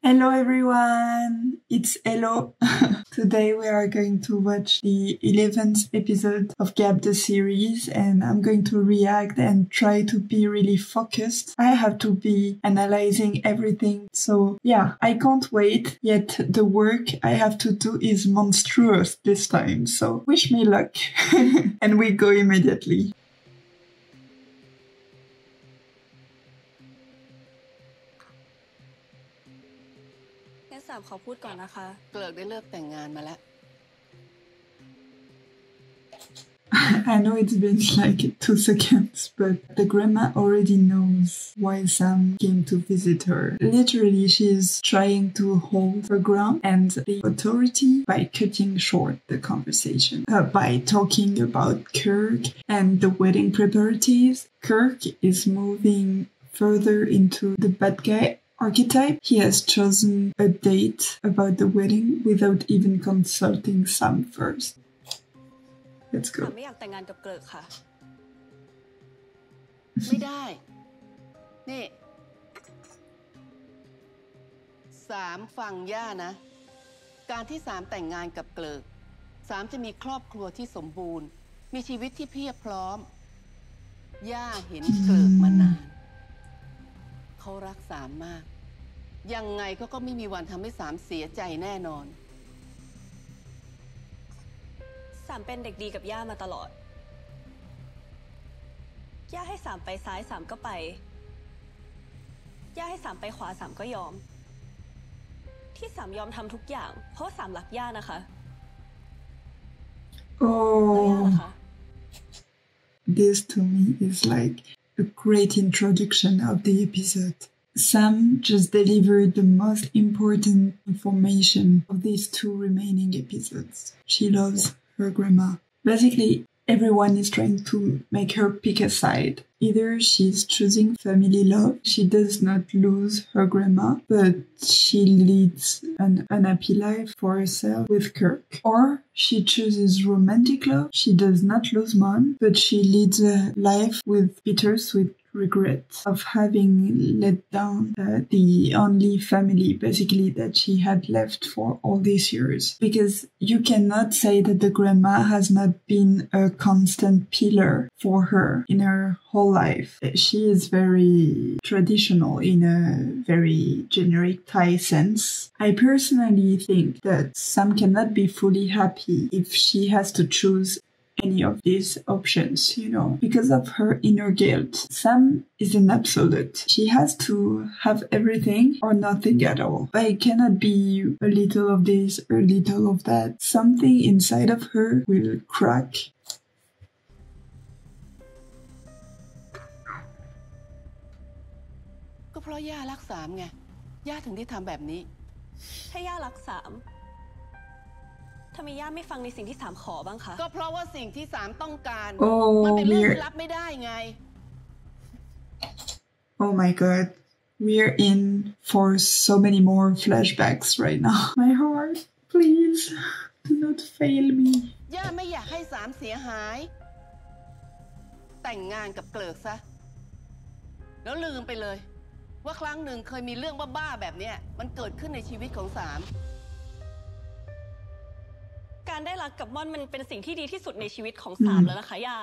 Hello everyone, it's eloo. Today we are going to watch the 11th episode of Gap the series and I'm going to react and try to be really focused. I have to be analyzing everything, so yeah, I can't wait, yet the work I have to do is monstrous this time, so wish me luck. And we go immediately.ขอพูดก่อนนะคะเกลิกได้เลิกแต่งงานมาแล้ว I know it's been like 2 seconds, but the grandma already knows why Sam came to visit her. Literally, she's trying to hold her ground and the authority by cutting short the conversation. By talking about Kirk and the wedding preparatives, Kirk is moving further into the bad guy archetype. He has chosen a date about the wedding without even consulting Sam first. Let's go. ไม่อยากแต่งงานกับเกลิกค่ะ ไม่ได้ นี่สามฟังย่านะ การที่สามแต่งงานกับเกลิกสามจะมีครอบครัวที่สมบูรณ์มีชีวิตที่เพียบพร้อมย่าเห็นเกลิกมานานเขารักสามมากยังไงเขาก็ไม่มีวันทำให้สามเสียใจแน่นอนสามเป็นเด็กดีกับย่ามาตลอดย่าให้สามไปซ้ายสามก็ไปย่าให้สามไปขวาสามก็ยอมที่สามยอมทำทุกอย่างเพราะสามรักย่านะคะแล้วย่าล่ะคะ This to me is like a great introduction of the episode. Sam just delivered the most important information of these 2 remaining episodes. She loves her grandma. Basically, everyone is trying to make her pick a side. Either she's choosing family love, she does not lose her grandma, but she leads an unhappy life for herself with Kirk. Or she chooses romantic love, she does not lose Mon, but she leads a life with bittersweet regret of having let down the only family basically that she had left for all these years. Because you cannot say that the grandma has not been a constant pillar for her in her whole life. She is very traditional in a very generic Thai sense. I personally think that Sam cannot be fully happy if she has to choose any of these options, because of her inner guilt. Sam is an absolute. She has to have everything or nothing at all. But it cannot be a little of this or a little of that. Something inside of her will crack. ก็เพราะย่ารักสามไงย่าถึงได้ทำแบบนี้ถ้าย่ารักสามทำไมย่าไม่ฟังในสิ่งที่สามขอบ้างคะก็เพราะว่าสิ่งที่สามต้องการมันเป็นเรื่องที่รับไม่ได้ไง Oh my god, we're in for so many more flashbacks right now. My heart, please do not fail me. ย่าไม่อยากให้สามเสียหายแต่งงานกับเกลิกซะแล้วลืมไปเลยว่าครั้งหนึ่งเคยมีเรื่องบ้าๆแบบนี้มันเกิดขึ้นในชีวิตของสามการได้รักกับม่อนมันเป็นสิ่งที่ดีที่สุดในชีวิตของสามแล้วนะคะย่า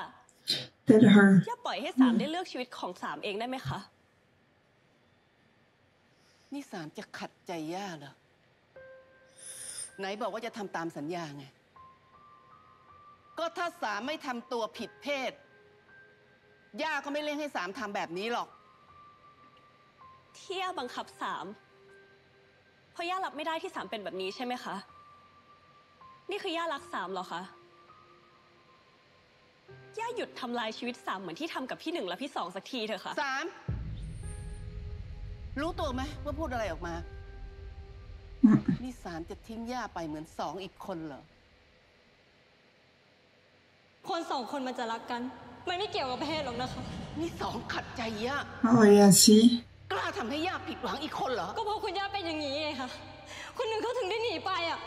ย่าปล่อยให้สามได้เลือกชีวิตของสามเองได้ไหมคะนี่สามจะขัดใจย่าเหรอไหนบอกว่าจะทำตามสัญญาไงก็ถ้าสามไม่ทำตัวผิดเพศย่าก็ไม่เร่งให้สามทำแบบนี้หรอกที่ย่าบังคับสามเพราะย่ารับไม่ได้ที่สามเป็นแบบนี้ใช่ไหมคะนี่คือย่ารักสามเหรอคะย่าหยุดทำลายชีวิตสามเหมือนที่ทำกับพี่1และพี่2สักทีเถอะค่ะสามรู้ตัวไหมว่าพูดอะไรออกมานี่สามจะทิ้งย่าไปเหมือน2อีกคนเหรอคน2คนมันจะรักกันมันไม่เกี่ยวกับเพศหรอกนะคะนี่2ขัดใจย่ากล้าทำให้ย่าผิดหวังอีกคนเหรอก็เพราะคุณย่าเป็นอย่างนี้ไงคะคนหนึ่งเขาถึงได้หนีไปอ่ะ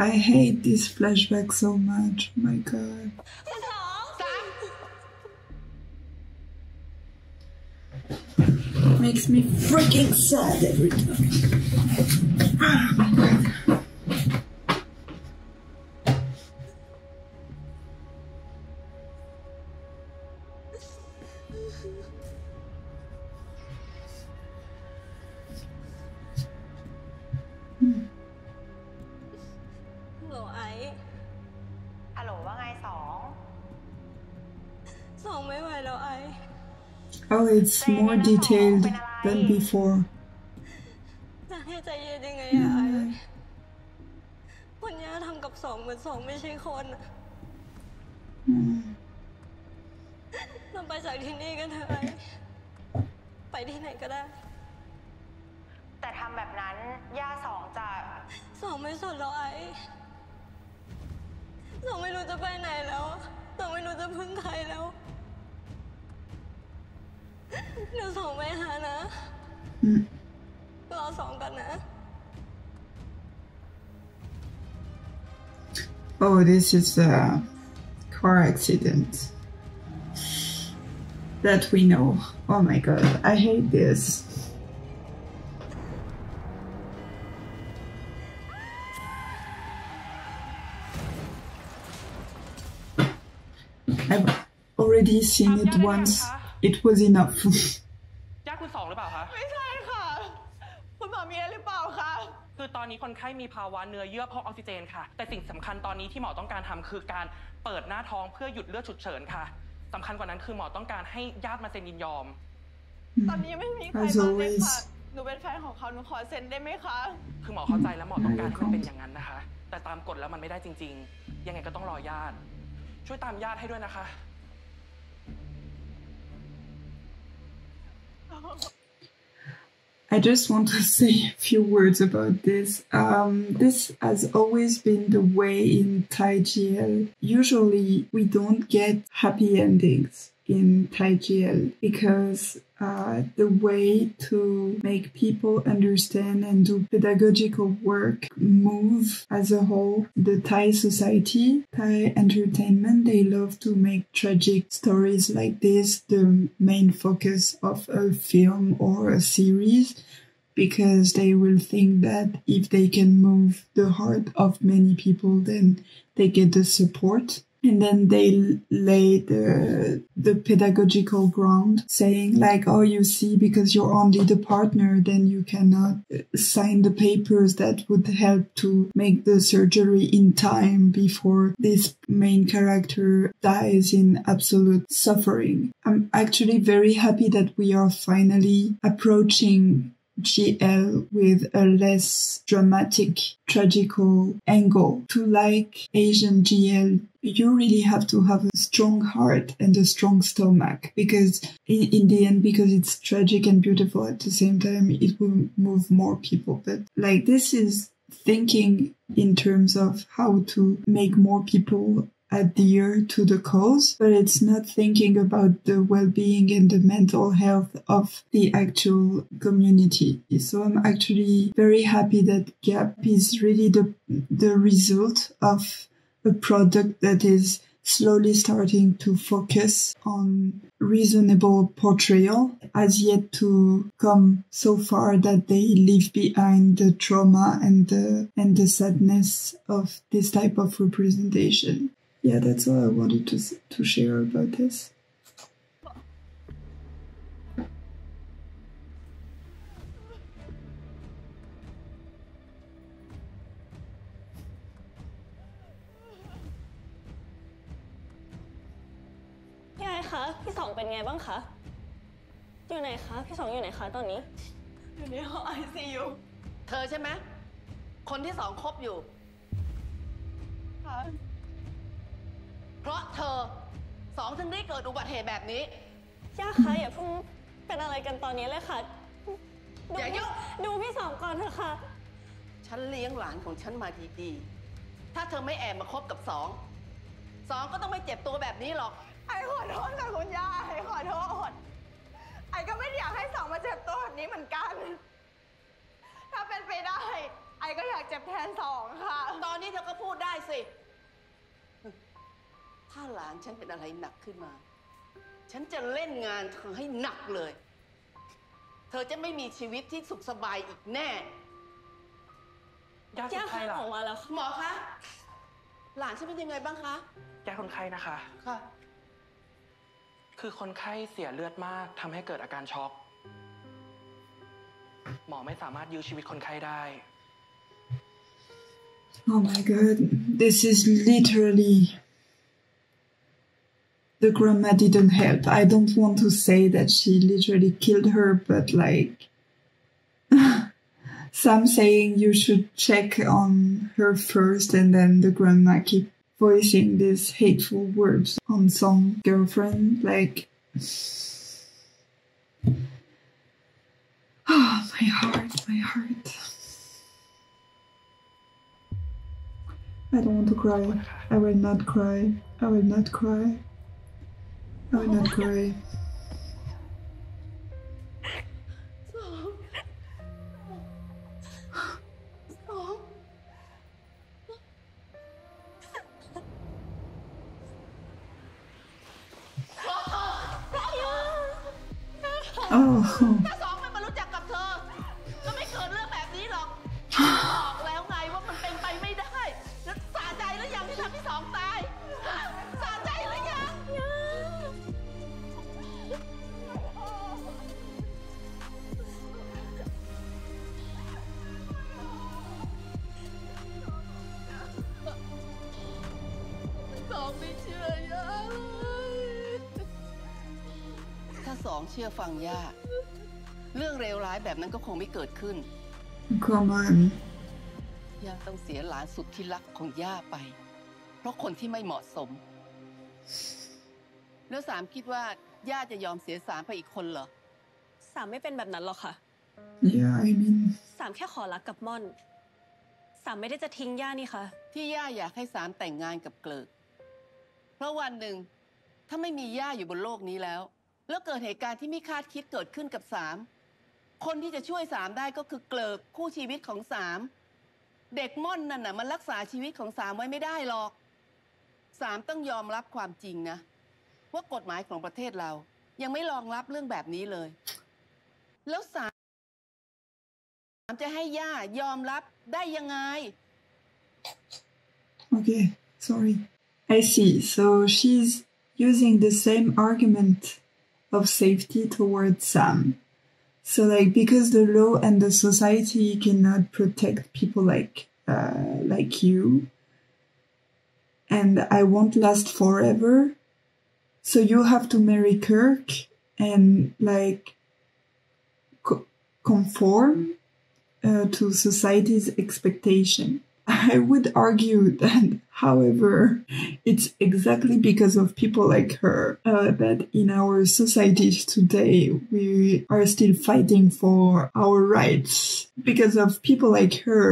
I hate this flashback so much. My god. makes me freaking sad every time. Oh my god. Oh, it's more detailed than before. จะให้ใจเย็นยังไงอะไอ้คุณย่าทำกับสองเหมือนสองไม่ใช่คนเราไปจากที่นี่กันเถอะไอ้ไปที่ไหนก็ได้แต่ทำแบบนั้นย่าสองจะสองไม่สนแล้วไอ้สองไม่รู้จะไปไหนแล้วสองไม่รู้จะพึ่งใครแล้วเดี๋ยวสองไปหานะรอสองกันนะ Oh, this is a car accident that we know. Oh my god, I hate this. I've already seen it once. It was enough. ญาติคุณสองหรือเปล่าคะไม่ใช่ค่ะคุณหมอมีอะไรหรือเปล่าคะคือตอนนี้คนไข้มีภาวะเนื้อเยื่อพอกออกซิเจนค่ะแต่สิ่งสำคัญตอนนี้ที่หมอต้องการทำคือการเปิดหน้าท้องเพื่อหยุดเลือดฉุกเฉินค่ะสำคัญกว่านั้นคือหมอต้องการให้ญาติมาเซ็นยินยอมตอนนี้ไม่มีใครมาเลยค่ะหนูเป็นแฟนของเขาหนูขอเซ็นได้ไหมคะคือหมอเข้าใจแล้วหมอต้องการให้มันเป็นอย่างนั้นนะคะแต่ตามกฎแล้วมันไม่ได้จริงๆยังไงก็ต้องรอญาติช่วยตามญาติให้ด้วยนะคะ I just want to say a few words about this. This has always been the way in Thai GL. Usually we don't get happy endings in Thai GL because the way to make people understand and do pedagogical work move as a whole. The Thai society, Thai entertainment, they love to make tragic stories like this the main focus of a film or a series, because they will think that if they can move the heart of many people, then they get the support. And then they lay the pedagogical ground, saying like, oh, you see, because you're only the partner, then you cannot sign the papers that would help to make the surgery in time before this main character dies in absolute suffering. I'm actually very happy that we are finally approaching GL with a less dramatic, tragical angle. To like Asian GL, you really have to have a strong heart and a strong stomach, because in the end, because it's tragic and beautiful at the same time, it will move more people. But like, this is thinking in terms of how to make more people adhere to the cause, but it's not thinking about the well-being and the mental health of the actual community. So I'm actually very happy that Gap is really the result of a product that is slowly starting to focus on reasonable portrayal, has yet to come so far that they leave behind the trauma and the sadness of this type of representation. Yeah, that's all I wanted to share about this. Yai คะพี่สองเป็นไงบ้างคะอยู่ไหนคะพี่สองอยู่ไหนคะตอนนี้อยู่ในห้อง ICU เธอใช่ไหมคนที่สองคบอยู่ค่ะเพราะเธอสองถึงได้เกิดอุบัติเหตุแบบนี้ย่าคะอย่าเพิ่งเป็นอะไรกันตอนนี้เลยค่ะอย่ายุ่งดูพี่สองก่อนเถอะค่ะฉันเลี้ยงหลานของฉันมาดีๆถ้าเธอไม่แอบมาคบกับสองก็ต้องไม่เจ็บตัวแบบนี้หรอกไอ้ขอโทษค่ะคุณย่าไอ้ขอโทษไอ้ก็ไม่อยากให้สองมาเจ็บตัวแบบนี้เหมือนกันถ้าเป็นไปได้ไอ้ก็อยากเจ็บแทนสองค่ะตอนนี้เธอก็พูดได้สิถ้าหลานฉันเป็นอะไรหนักขึ้นมาฉันจะเล่นงานเธอให้หนักเลย เธอจะไม่มีชีวิตที่สุขสบายอีกแน่ ย่าคนไข้ล่ะ ออกมาแล้วค่ะ หมอคะ หลานฉันเป็นยังไงบ้างคะ ย่าคนไข้นะคะ ค่ะ คือคนไข้เสียเลือดมากทำให้เกิดอาการช็อก หมอไม่สามารถยื้อชีวิตคนไข้ได้ Oh my god, this is literally... The grandma didn't help. I don't want to say that she literally killed her, but like... Sam saying you should check on her first, and then the grandma keep voicing these hateful words on some girlfriend, like... Oh, my heart, my heart. I don't want to cry. I will not cry. I will not cry. I will not cry. Oh. ถ้าสองไม่มารู้จักกับเธอก็ไม่เกิดเรื่องแบบนี้หรอกบอกแล้วไงว่ามันเป็นไปไม่ได้แล้วสาใจแล้วยังที่ทำที่สองตายสาใจแล้วยังสองไม่เชื่อย่าถ้าสองเชื่อฟังย่าเรื่องเลวร้ายแบบนั้นก็คงไม่เกิดขึ้น Come on. ย่าต้องเสียหลานสุดที่รักของย่าไปเพราะคนที่ไม่เหมาะสมแล้วสามคิดว่าย่าจะยอมเสียสามไปอีกคนเหรอ สามไม่เป็นแบบนั้นหรอกค่ะ Yeah, I mean... สามแค่ขอรักกับม่อน สามไม่ได้จะทิ้งย่านี่ค่ะ ที่ย่าอยากให้สามแต่งงานกับเกลิกเพราะวันหนึ่งถ้าไม่มีย่าอยู่บนโลกนี้แล้วเกิดเหตุการณ์ที่ไม่คาดคิดเกิดขึ้นกับสามคนที่จะช่วยสามได้ก็คือเกลิกคู่ชีวิตของสามเด็กม่อนนั่นน่ะมันรักษาชีวิตของสามไว้ไม่ได้หรอกสามต้องยอมรับความจริงนะว่ากฎหมายของประเทศเรายังไม่รองรับเรื่องแบบนี้เลยแล้วสามจะให้ย่ายอมรับได้ยังไง Okay, sorry. I see. So she's using the same argument of safety towards Sam. So like, because the law and the society cannot protect people like you, and I won't last forever, so you have to marry Kirk and like conform to society's expectation. I would argue that, however, it's exactly because of people like her that in our societies today we are still fighting for our rights. Because of people like her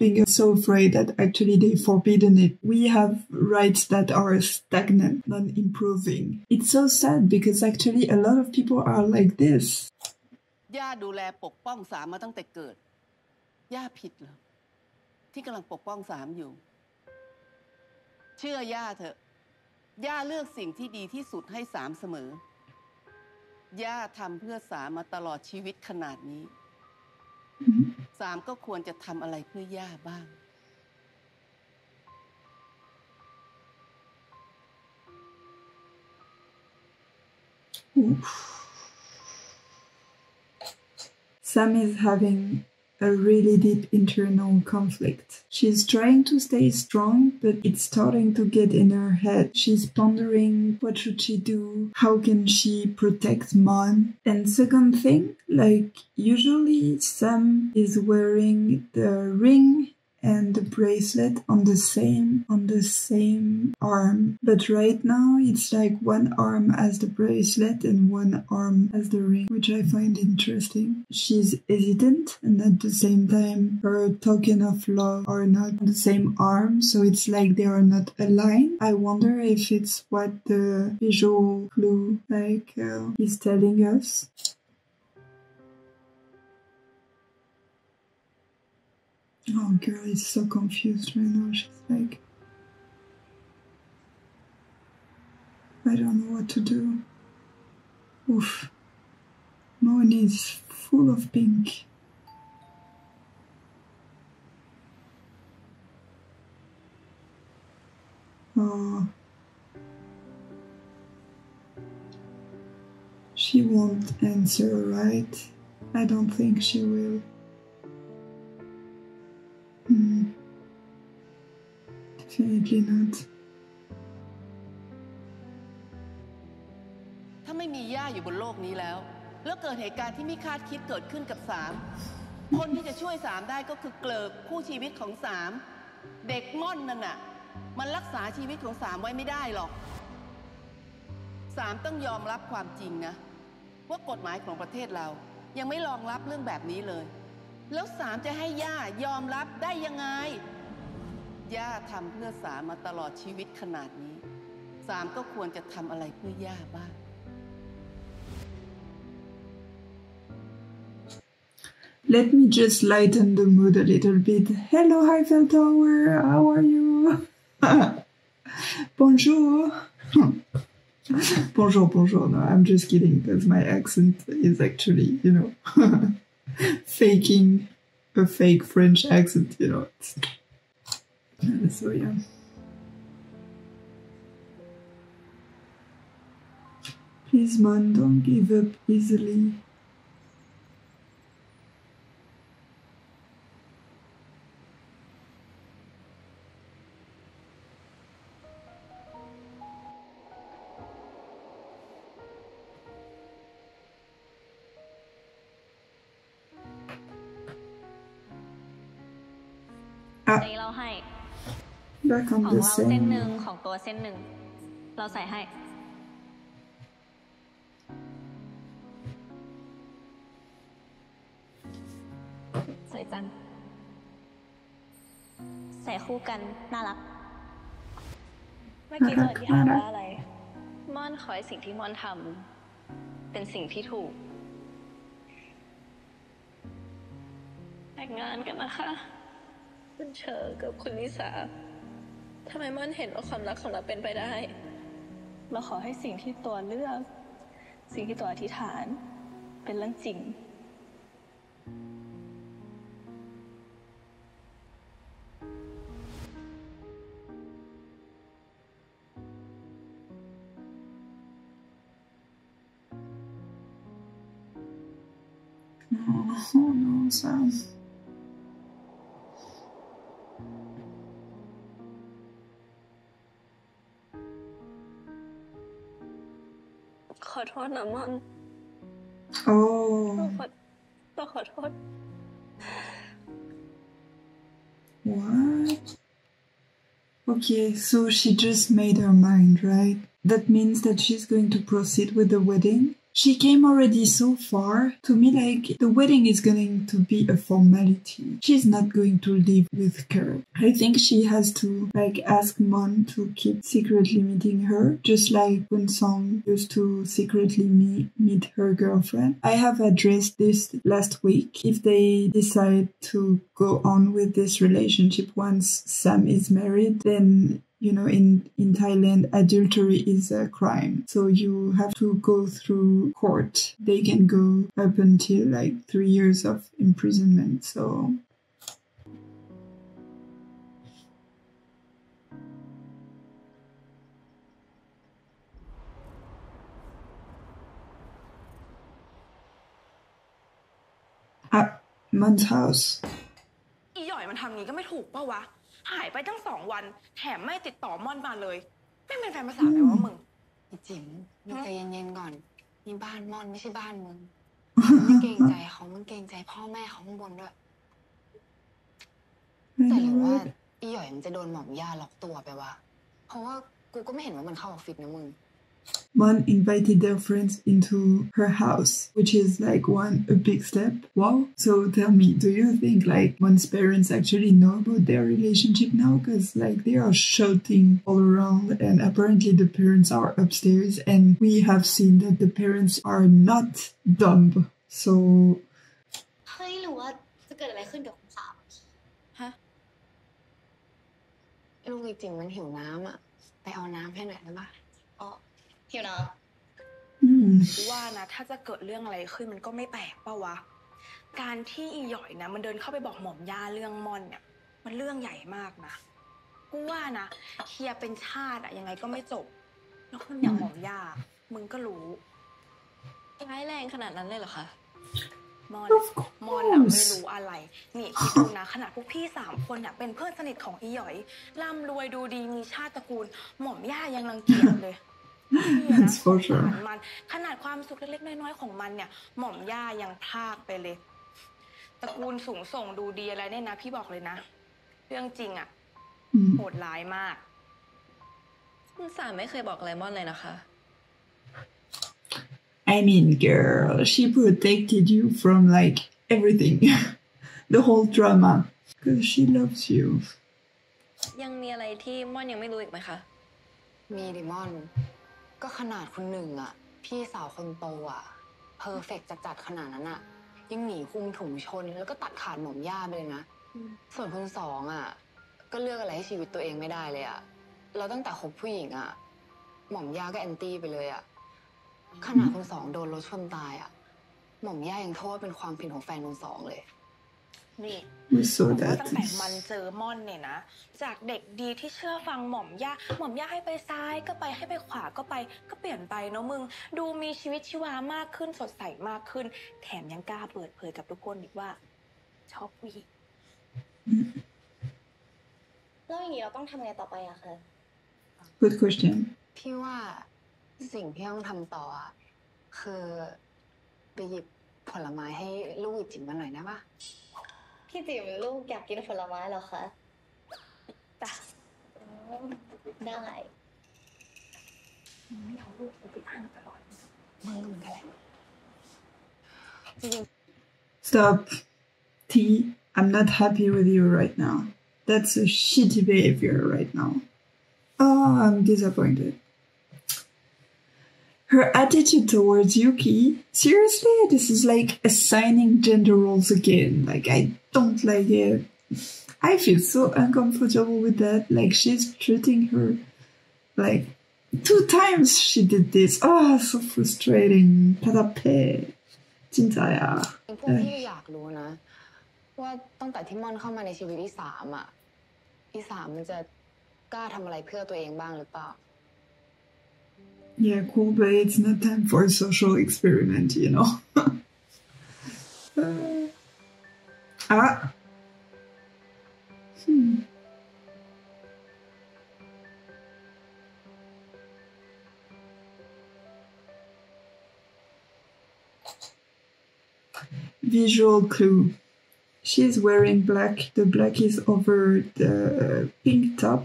being so afraid that actually they've forbidden it, we have rights that are stagnant, not improving. It's so sad because actually a lot of people are like this. ย่าดูแลปกป้องสามมาตั้งแต่เกิดย่าผิดเหรอที่กำลังปกป้องสามอยู่เชื่อย่าเถอะย่าเลือกสิ่งที่ดีที่สุดให้สามเสมอย่าทำเพื่อสามมาตลอดชีวิตขนาดนี้สามก็ควรจะทำอะไรเพื่อย่าบ้าง Sam is having a really deep internal conflict. She's trying to stay strong, but it's starting to get in her head. She's pondering what should she do, how can she protect Mon. And second thing, like usually Sam is wearing the ring and the bracelet on the same arm, but right now it's like one arm has the bracelet and one arm has the ring, which I find interesting. She's hesitant, and at the same time her token of love are not on the same arm, so it's like they are not aligned. I wonder if it's what the visual clue is telling us. Oh, girl is so confused right now. She's like, I don't know what to do. Oof. Mon is full of pink. Oh. She won't answer, right? I don't think she will. Definitely not. ถ้าไม่มีย่าอยู่บนโลกนี้แล้วเกิดเหตุการณ์ที่ไม่คาดคิดเกิดขึ้นกับสามคนที่จะช่วยสามได้ก็คือเกลิกคู่ชีวิตของสามเด็กม่อนนั่นน่ะมันรักษาชีวิตของสามไว้ไม่ได้หรอกสามต้องยอมรับความจริงนะว่ากฎหมายของประเทศเรายังไม่รองรับเรื่องแบบนี้เลยแล้วสามจะให้ย่ายอมรับได้ยังไงย่าทำเพื่อสามมาตลอดชีวิตขนาดนี้สามก็ควรจะทำอะไรเพื่อย่าบ้าง Let me just lighten the mood a little bit. Hello, heartfelt Tower. How are you? Bonjour. Bonjour. No, I'm just kidding because my accent is actually, faking a fake French accent, So, yeah. Please, Mon, don't give up easily. Ah, เราให้ back ข on อง the เราเส้นหนึ่ง same. ของตัวเส้นหนึ่งเราใส่ให้สวยจังใส่คู่กันน่ารักเมื่อกี้เธอที่ถามว่าอะไรม่อนขอให้สิ่งที่ม่อนทำเป็นสิ่งที่ถูกแต่งงานกันนะคะคุณเชอร์กับคุณลิสาทำไมม่อนเห็นว่าความรักของเราเป็นไปได้เราขอให้สิ่งที่ตัวเลือกสิ่งที่ตัวอธิษฐานเป็นเรื่องจริงOh no, Sam. ขอโทษนะม่อน Oh. เราขอโทษ What? Okay, so she just made her mind, right? That means that she's going to proceed with the wedding? She came already so far. To me, like, the wedding is going to be a formality. She's not going to live with Kurt. I think she has to, like, ask Mon to keep secretly meeting her, just like when Sam used to secretly meet her girlfriend. I have addressed this last week. If they decide to go on with this relationship once Sam is married, then in Thailand, adultery is a crime. So you have to go through court. They can go up until like 3 years of imprisonment. So Mon's house. อีหย่อยมันทำงี้ก็ไม่ถูกป่าวะหายไปตั้ง2 วันแถมไม่ติดต่อม่อนมาเลยไม่เป็นแฟนภาษาไหมวะมึงจิ๋มมึงใจเย็นๆก่อนนี่บ้านม่อนไม่ใช่บ้านมึงไม่เกรงใจเขามึงเกรงใจพ่อแม่เขาข้างบนด้วยแต่หรือว่าอีหย่อยมันจะโดนหม่อมย่าล็อกตัวไปวะเพราะว่ากูก็ไม่เห็นว่ามันเข้าออฟฟิศนะมึงMon invited their friends into her house, which is like a big step. Wow. So tell me, do you think like Mon's parents actually know about their relationship now? Because like they are shouting all around and apparently the parents are upstairs and we have seen that the parents are not dumb. So เฮ้ยหรือว่าจะเกิดอะไรขึ้นกับคุณสาวฮะลูกไอ้จิ๋มมันหิวน้ำอ่ะไปเอาน้ำให้หน่อยได้ปะอ๋อหิวน้ว่านะถ้าจะเกิดเรื่องอะไรขึ้นมันก็ไม่แปลกป่าวะ การที่อีหยอยนะมันเดินเข้าไปบอกหม่อมย่าเรื่องม่อนเนี่ยมันเรื่องใหญ่มากนะกูว่านะเคลียร์เป็นชาติอะยังไงก็ไม่จบแล้วคนอย่างหม่อมย่ามึงก็รู้ร้ายแรงขนาดนั้นเลยเหรอคะมอนอะไม่รู้อะไรนี่คิดดูนะขนาดพวกพี่3 คนเนี่ยเป็นเพื่อนสนิทของอีหยอยร่ำรวยดูดีมีชาติตระกูลหม่อมย่ายังรังเกียจเลยนี่นะสงสารมันขนาดความสุขเล็กๆน้อยๆของมันเนี่ยหม่อมย่ายังพลากไปเลยตระกูลสูงส่งดูดีอะไรเนี่ยนะพี่บอกเลยนะเรื่องจริงอะโหดร้ายมากคุณสามไม่เคยบอกอะไรมอนเลยนะคะ I mean, girl, she protected you from like everything, the whole drama, because she loves you. ยังมีอะไรที่ม่อนยังไม่รู้อีกไหมคะมีดิมอนก็ขนาดคนหนึ่งอ่ะพี่สาวคนโตอ่ะเพอร์เฟกต์จัดขนาดนั้นอ่ะยังหนีคุมถุงชนแล้วก็ตัดขาดหม่อมย่าไปเลยนะส่วนคน2อ่ะก็เลือกอะไรให้ชีวิตตัวเองไม่ได้เลยอ่ะเราตั้งแต่คบผู้หญิงอ่ะหม่อมย่าก็แอนตี้ไปเลยอ่ะขนาดคน2โดนรถชนตายอ่ะหม่อมย่ายังโทษเป็นความผิดของแฟนคน2เลยนี่ We saw ตั้งแต่มันเจอม่อนเนี่ยนะจากเด็กดีที่เชื่อฟังหม่อมย่าให้ไปซ้ายก็ไปให้ไปขวาก็ไปก็เปลี่ยนไปเนาะมึงดูมีชีวิตชีวามากขึ้นสดใสมากขึ้นแถมยังกล้าเปิดเผยกับทุกคนอีกว่าชอบผู้หญิงแล้วอย่างนี้เราต้องทำไงต่อไปอะคะ Good question. พี่ว่าสิ่งที่ต้องทำต่อคือไปหยิบผลไม้ให้ลูกจิ๋มมาหน่อยนะปะพี่จิ๋มลูกอยากกินผลไม้เหรอคะจ้ะได้ไม่เอาลูกไปทานตลอดมึงกันแหละ Stop. T, I'm not happy with you right now. That's a shitty behavior right now. Oh, I'm disappointed. Her attitude towards Yuki, seriously, this is like assigning gender roles again. Like, I don't like it. I feel so uncomfortable with that. Like, she's treating her like 2 times she did this. Oh, so frustrating. Parape. 진짜야. พวกพี่อยากรู้นะว่าตั้งแต่ที่ม่อนเข้ามาในชีวิตที่3อ่ะที่3มันจะกล้าทำอะไรเพื่อตัวเองบ้างหรือเปล่า Yeah, cool, but it's not time for a social experiment, you know. Visual clue. She's wearing black. The black is over the pink top.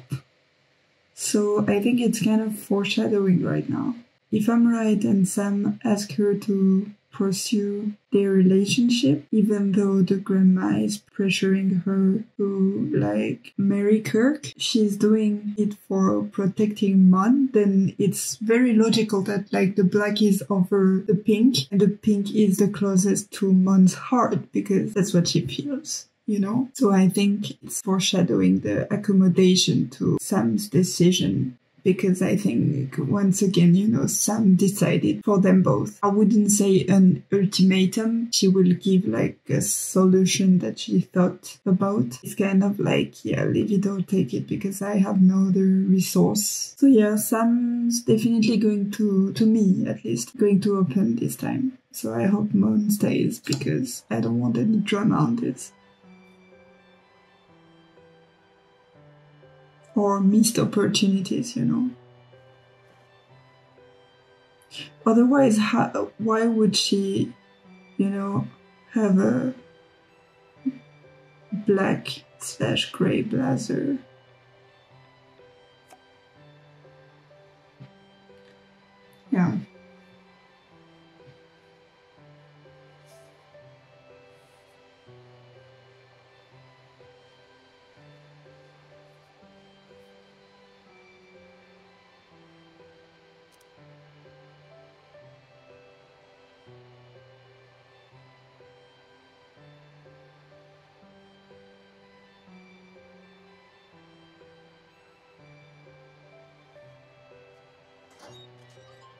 So I think it's kind of foreshadowing right now. If I'm right and Sam asked her to pursue their relationship, even though the grandma is pressuring her to like marry Kirk, she's doing it for protecting Mon, then it's very logical that like the black is over the pink and the pink is the closest to Mon's heart because that's what she feels. You know? So I think it's foreshadowing the accommodation to Sam's decision because I think once again, you know, Sam decided for them both. I wouldn't say an ultimatum. She will give like a solution that she thought about. It's kind of like, yeah, leave it or take it because I have no other resource. So yeah, Sam's definitely going to me at least, going to open this time. So I hope Mon stays because I don't want any drama on this. Or missed opportunities, you know. Otherwise, why would she, you know, have a black/grey blazer? Yeah.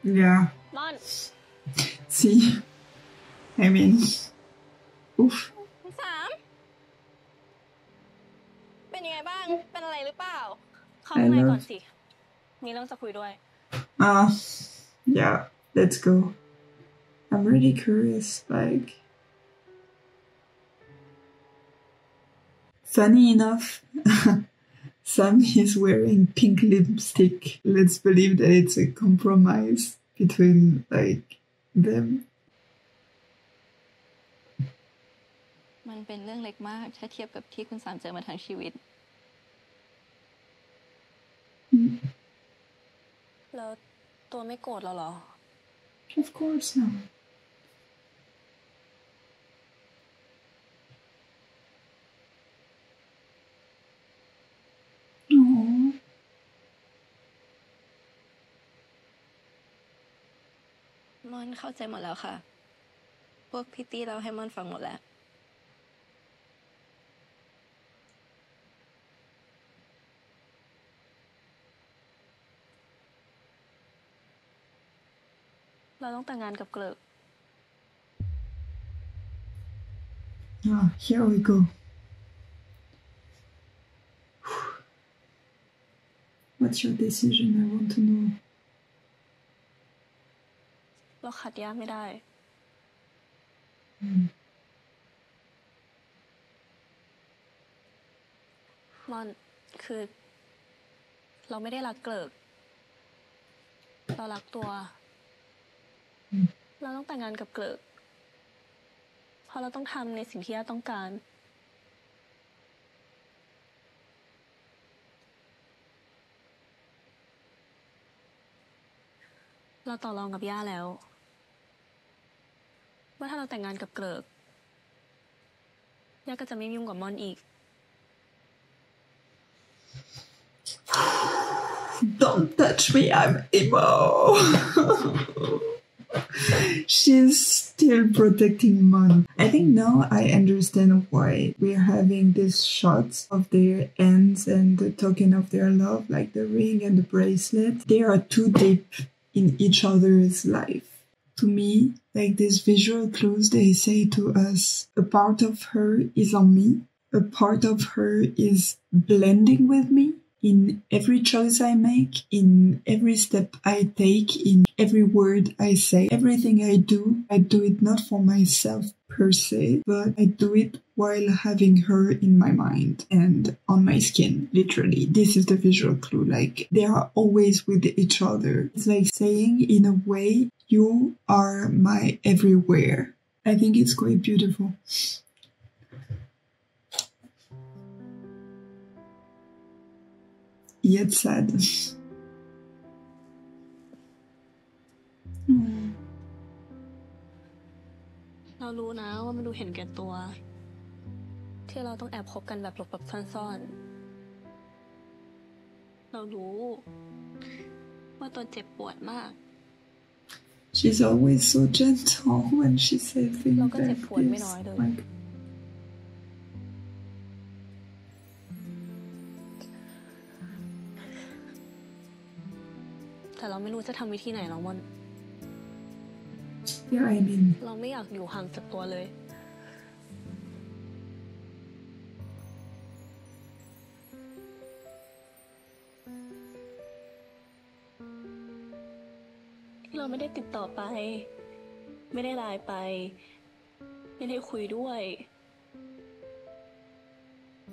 Yeah. Mon. See, I mean, Oof. สามเป็นยังไงบ้างเป็นอะไรหรือเปล่าเข้าข้างในก่อนสิมีเรื่องจะคุยด้วย Yeah, let's go. I'm really curious, like funny enough Sam is wearing pink lipstick. Let's believe that it's a compromise between like them. มันเป็นเรื่องเล็กมากถ้าเทียบกับที่คุณสามเจอมาทั้งชีวิตแล้วตัวไม่โกรธเราเหรอ Of course not. Aww. มอนเข้าใจหมดแล้วค่ะพวกพี่ตี้เราให้มอนฟังหมดแล้วเราต้องแต่งงานกับเกลิก Here we go. What's your decision? I want to know. เราขัดแย้งไม่ได้มอนคือเราไม่ได้รักเกลิกเรารักตัวเราต้องแต่งงานกับเกลิกเพราะเราต้องทำในสิ่งที่เราต้องการเราต่อรองกับย่าแล้วว่าถ้าเราแต่งงานกับเกลิกย่าก็จะไม่ยุ่งกับมอนอีก Don't touch me, I'm emo. She's still protecting Mon. I think now I understand why we're having these shots of their ends and the token of their love, like the ring and the bracelet. They are too deep in each other's life. To me, like these visual clues, they say to us, a part of her is on me, a part of her is blending with me. In every choice I make, in every step I take, in every word I say, everything I do it not for myself per se, but I do it while having her in my mind and on my skin, literally. This is the visual clue, like they are always with each other. It's like saying in a way, you are my everywhere. I think it's quite beautiful. Yet sad. เรารู้นะว่ามันดูเห็นแก่ตัวที่เราต้องแอบคบกันแบบหลบซ่อนๆเรารู้ว่าตัวเจ็บปวดมาก She's always so gentle when she says things เรา like ก็เจ็บปวดไม่ this. น้อยเลย Like, แต่เราไม่รู้จะทำวิธีไหนหรอกมอน yeah, I mean, เราไม่อยากอยู่ห่างจากตัวเลยเราไม่ได้ติดต่อไปไม่ได้ไลน์ไปไม่ได้คุยด้วย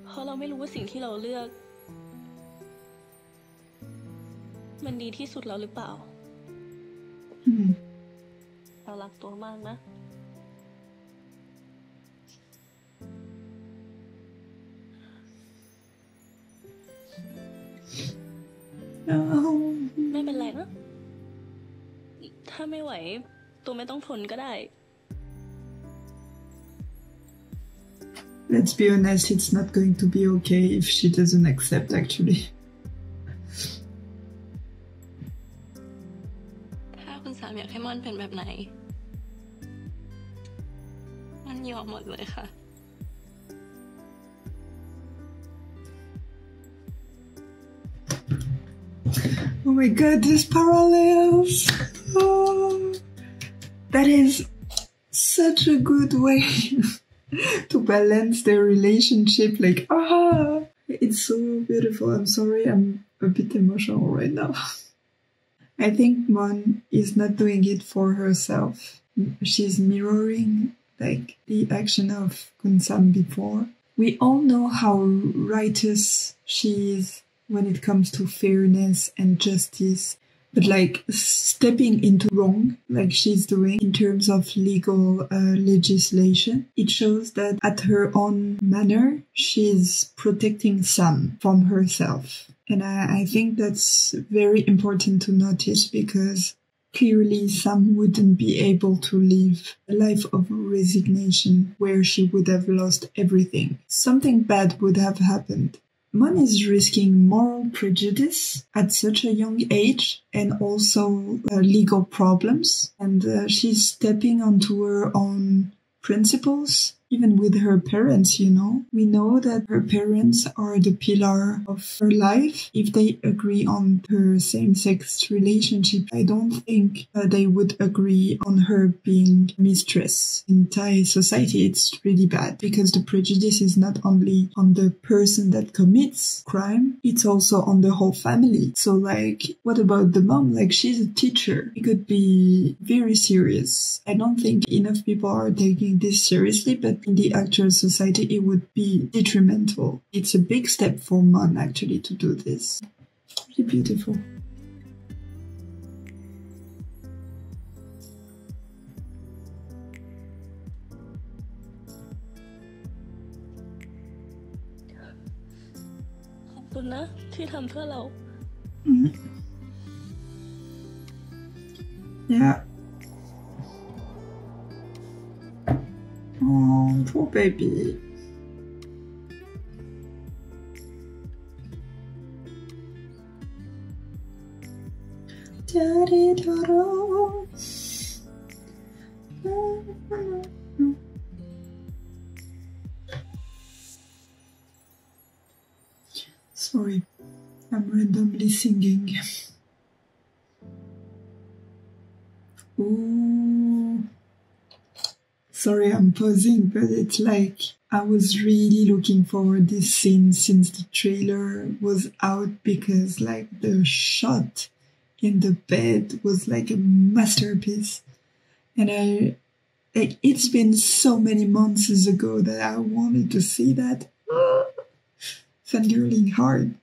เพราะเราไม่รู้ว่าสิ่งที่เราเลือกมันดีที่สุดแล้วหรือเปล่าเรารักตัวมากนะ no. ไม่เป็นไรนะถ้าไม่ไหวตัวไม่ต้องทนก็ได้ Let's be honest, it's not going to be okay if she doesn't accept, actually. ถ้าคุณสามอยากให้ม่อนเป็นแบบไหนมันยอมหมดเลยค่ะ Oh my god, these parallels! Oh, that is such a good way to balance their relationship. Like, it's so beautiful. I'm sorry, I'm a bit emotional right now. I think Mon is not doing it for herself. She's mirroring like the action of Kun-sam before. We all know how righteous she is when it comes to fairness and justice. But like stepping into wrong, like she's doing in terms of legal legislation, it shows that at her own manner, she's protecting Sam from herself. And I think that's very important to notice because clearly Sam wouldn't be able to live a life of resignation where she would have lost everything. Something bad would have happened. Mon is risking moral prejudice at such a young age and also legal problems. And she's stepping onto her own principles, even with her parents, you know. We know that her parents are the pillar of her life. If they agree on her same-sex relationship, I don't think they would agree on her being mistress. In Thai society, it's really bad because the prejudice is not only on the person that commits crime, it's also on the whole family. So like, what about the mom? Like, she's a teacher. It could be very serious. I don't think enough people are taking this seriously, but in the actual society, it would be detrimental. It's a big step for Mon actually to do this. Really beautiful. Yeah. Oh, poor baby. Sorry, I'm randomly singing. Ooh. Sorry, I'm pausing, but it's like I was really looking forward to this scene since the trailer was out because like the shot in the bed was like a masterpiece. And it's been so many months ago that I wanted to see that. Fangirling hard.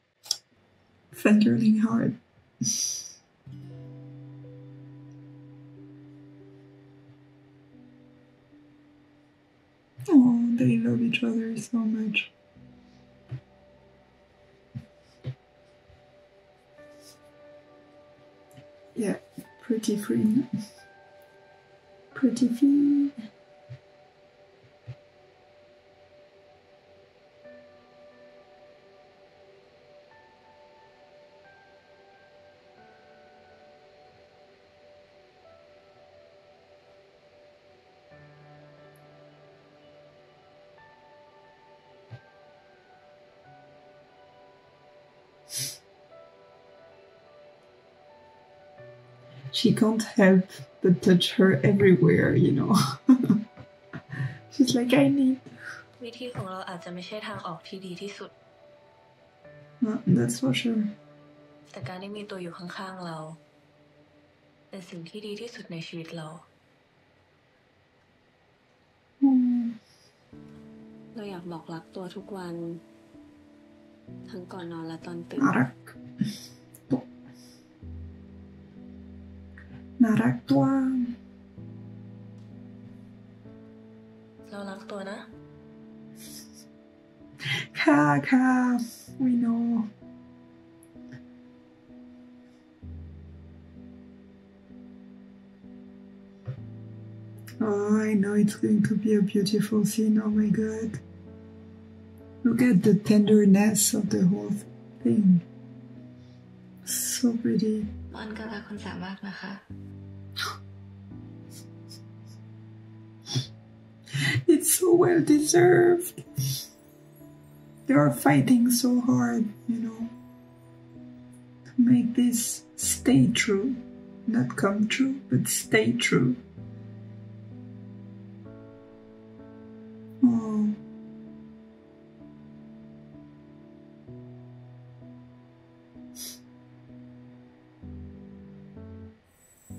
Fangirling hard. Oh, they love each other so much. Yeah, pretty free. Pretty free. She can't help but touch her everywhere, you know. She's like, I need. วิธีของเราอาจจะไม่ใช่ทางออกที่ดีที่สุด That's for sure. แต่การได้มีตัวอยู่ข้างๆเราเป็นสิ่งที่ดีที่สุดในชีวิตเรา เราอยากบอกรักตัวทุกวันทั้งก่อนนอนและตอนตื่น น่ารักตัว เรารักตัวนะ ค่ะ we know. Oh, I know it's going to be a beautiful scene. Oh my god. Look at the tenderness of the whole thing. So pretty. มอนก็รักคุณสามากนะคะ It's so well deserved. They are fighting so hard, you know, to make this stay true. Not come true, but stay true. Oh.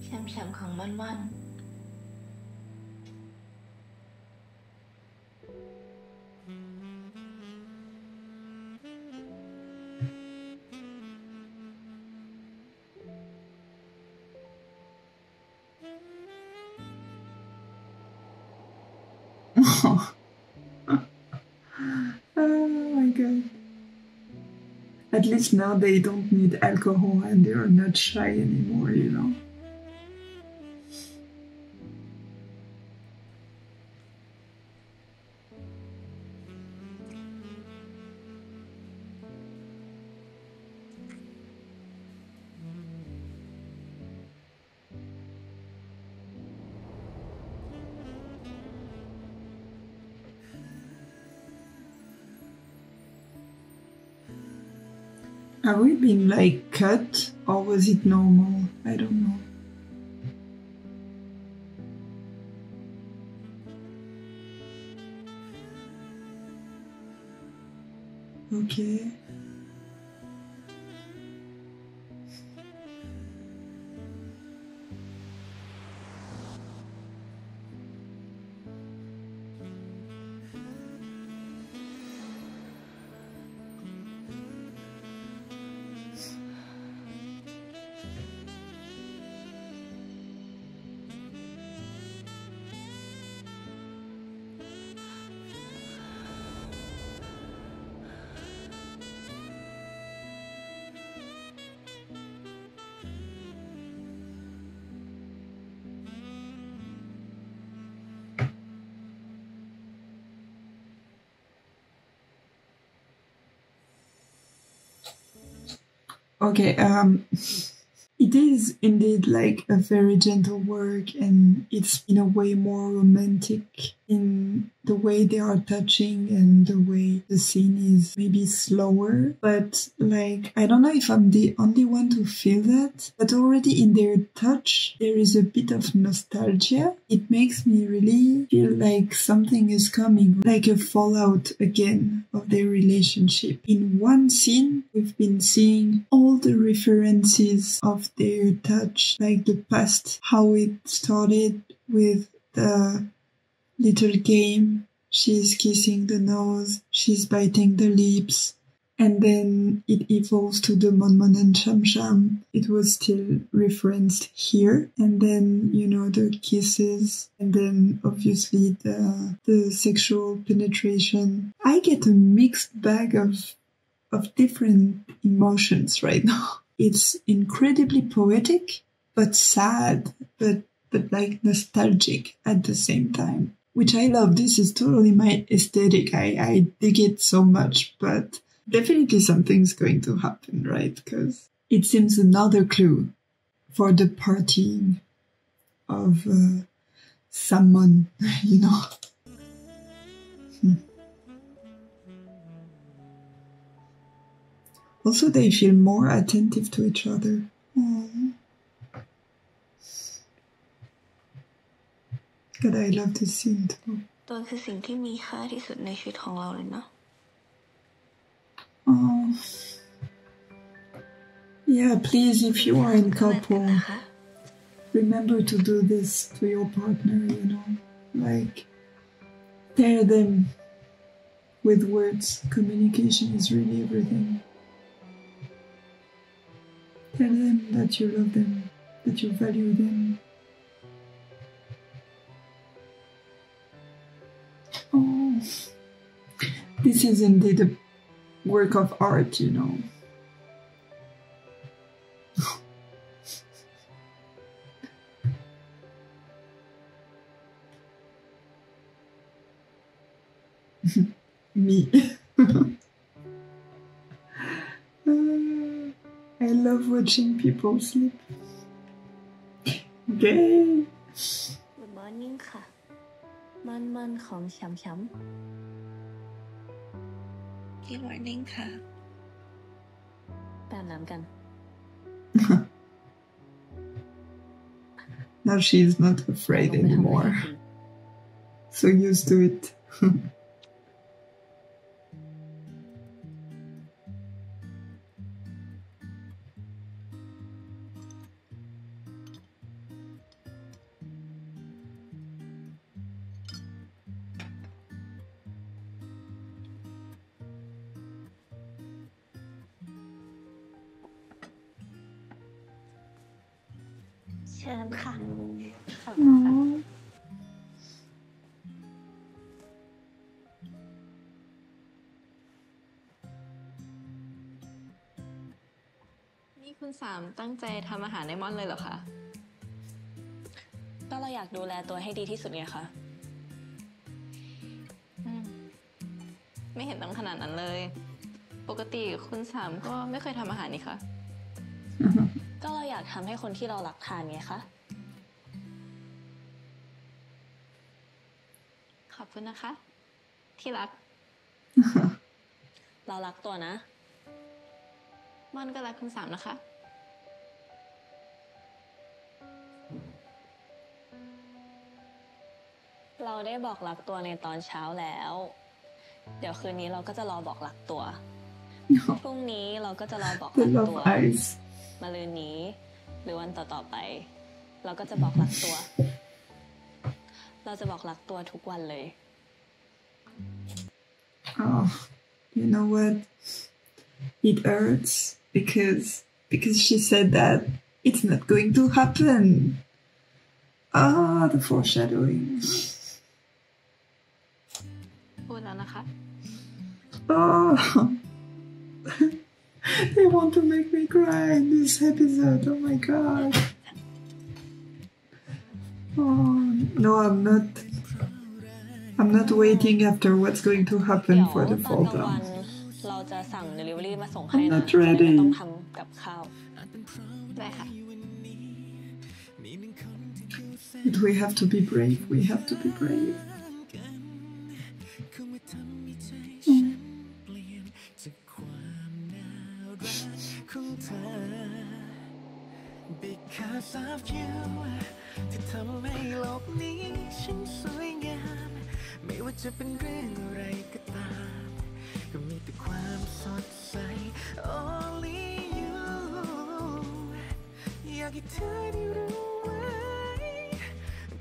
แชมป์ของม่อน Oh my god. At least now they don't need alcohol and they are not shy anymore, you know. Have we been like cut or was it normal? I don't know. Okay. Okay, it is indeed like a very gentle work and it's in a way more romantic in the way they are touching and the way the scene is maybe slower. But like, I don't know if I'm the only one to feel that, but already in their touch, there is a bit of nostalgia. It makes me really feel like something is coming, like a fallout again of their relationship. In one scene, we've been seeing all the references of their touch, like the past, how it started with the little game. She's kissing the nose, she's biting the lips, and then it evolves to the Mon and Sam. It was still referenced here, and then, you know, the kisses, and then obviously the sexual penetration. I get a mixed bag of different emotions right now. It's incredibly poetic, but sad, but like nostalgic at the same time, which I love. This is totally my aesthetic. I dig it so much, but definitely something's going to happen, right? Because it seems another clue for the partying of someone, you know. Also, they feel more attentive to each other. Aww. God, I love this scene too. ตัวคือสิ่งที่มีค่าที่สุดในชีวิตของเราเลยนะ Oh. Yeah, please, if you are in couple, remember to do this to your partner, you know. Like, tell them with words. Communication is really everything. Tell them that you love them, that you value them. Oh, this is indeed a work of art, you know. Me. I love watching people sleep. Okay. Good morning ค่ะ มันของแชมป์ Good morning ค่ะแบบน้ำกัน Now she's not afraid anymore. So used to it. เชิญค่ะ Aww. นี่คุณสามตั้งใจทำอาหารในม่อนเลยเหรอคะก็เราอยากดูแลตัวให้ดีที่สุดไงคะไม่เห็นต้องขนาดนั้นเลย ปกติคุณสามก็ไม่เคยทำอาหารนี่คะก็เราอยากทำให้คนที่เรารักทานไงคะขอบคุณนะคะ ที่รัก เรารักตัวนะม่อนก็รักคุณสามนะคะเราได้บอกรักตัวในตอนเช้าแล้ว เดี๋ยวคืนนี้เราก็จะรอบอกรักตัว พรุ่งนี้เราก็จะรอบอกรักตัว มะรืนนี้หรือวันต่อๆไป เราก็จะบอกรักตัว เราจะบอกรักตัวทุกวันเลย Oh, you know what? It hurts because she said that it's not going to happen. Ah, the foreshadowing. พูดแล้วนะคะ Oh, they want to make me cry in this episode. Oh my god. Oh, no, I'm not waiting after what's going to happen for the fall down. เราจะสั่ง delivery มาส่งให้ I'm นะ not ready. ไม่ต้องทำกับข้าว ได้ค่ะ But we have to be brave. We have to be brave. Because of you ที่ทำให้โลกนี้ฉันสวยงามไม่ว่าจะเป็นเรื่องอะไรก็ตามก็มีแต่ความสดใส Only you อยากให้เธอได้รู้ไว้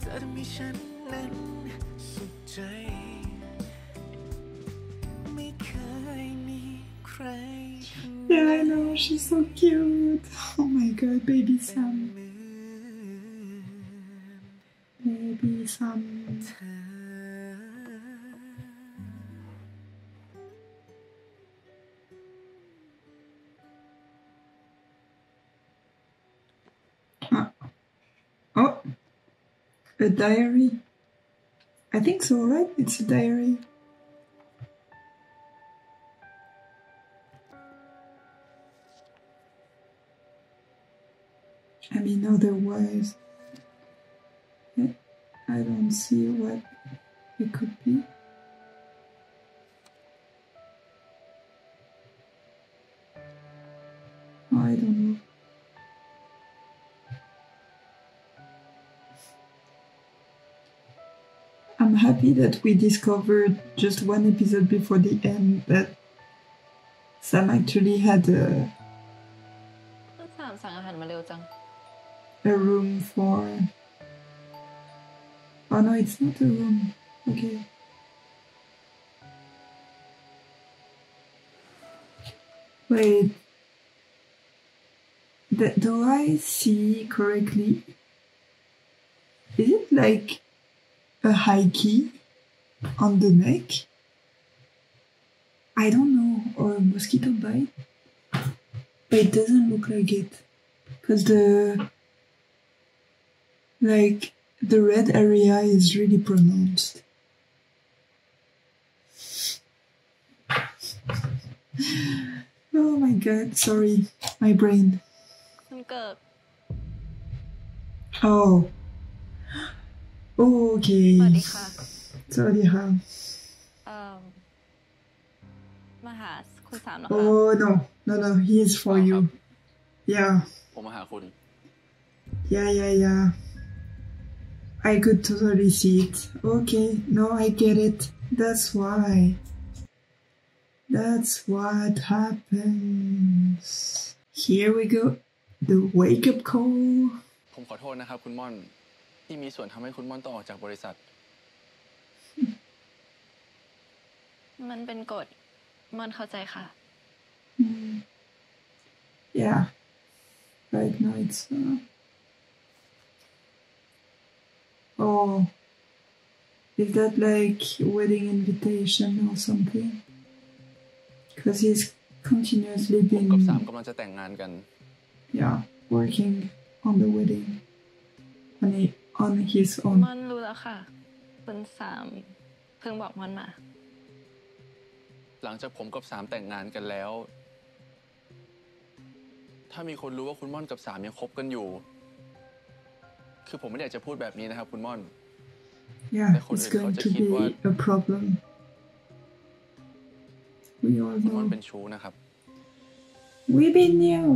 เธอจะมีฉันนั้นสุขใจไม่เคยมีใคร Yeah, I know, she's so cute. Oh my god, baby Sam. Baby Sam. Oh, a diary. I think so, right? It's a diary. I mean, otherwise, I don't see what it could be. Oh, I don't know. I'm happy that we discovered just one episode before the end that Sam actually had a room for... Oh no, it's not a room. Okay. Wait. Do I see correctly? Is it like a high key on the neck? I don't know. Or a mosquito bite? But it doesn't look like it. Because the red area is really pronounced. Oh my god, sorry. My brain. Oh. Okay. สวัสดีค่ะ สวัสดีค่ะ มาหาคุณสามเหรอคะ Oh no, he is for you. Yeah. ผมมาหาคุณ Yeah. I could totally see it. Okay, no, I get it. That's why. That's what happens. Here we go. The wake-up call. ผมขอโทษนะครับคุณม่อนที่มีส่วนทำให้คุณม่อนต้องออกจากบริษัท มันเป็นกฎม่อนเข้าใจค่ะ Yeah. Right now it's Oh, is that like wedding invitation or something? Because he's continuously ผมกับ been สามกำลังจะแต่งงานกัน working on the wedding on his ม own. อนรู้แล้วค่ะคุณสามเพิ่งบอกมอนมา หลังจากผมกับสามแต่งงานกันแล้ว ถ้ามีคนรู้ว่าคุณม่อนกับสามยังคบกันอยู่ คือผมไม่อยากจะพูดแบบนี้นะครับคุณม่อน Yeah, it's going to be a problem. We all คุณม่อน know. เป็นชู้นะครับ We knew.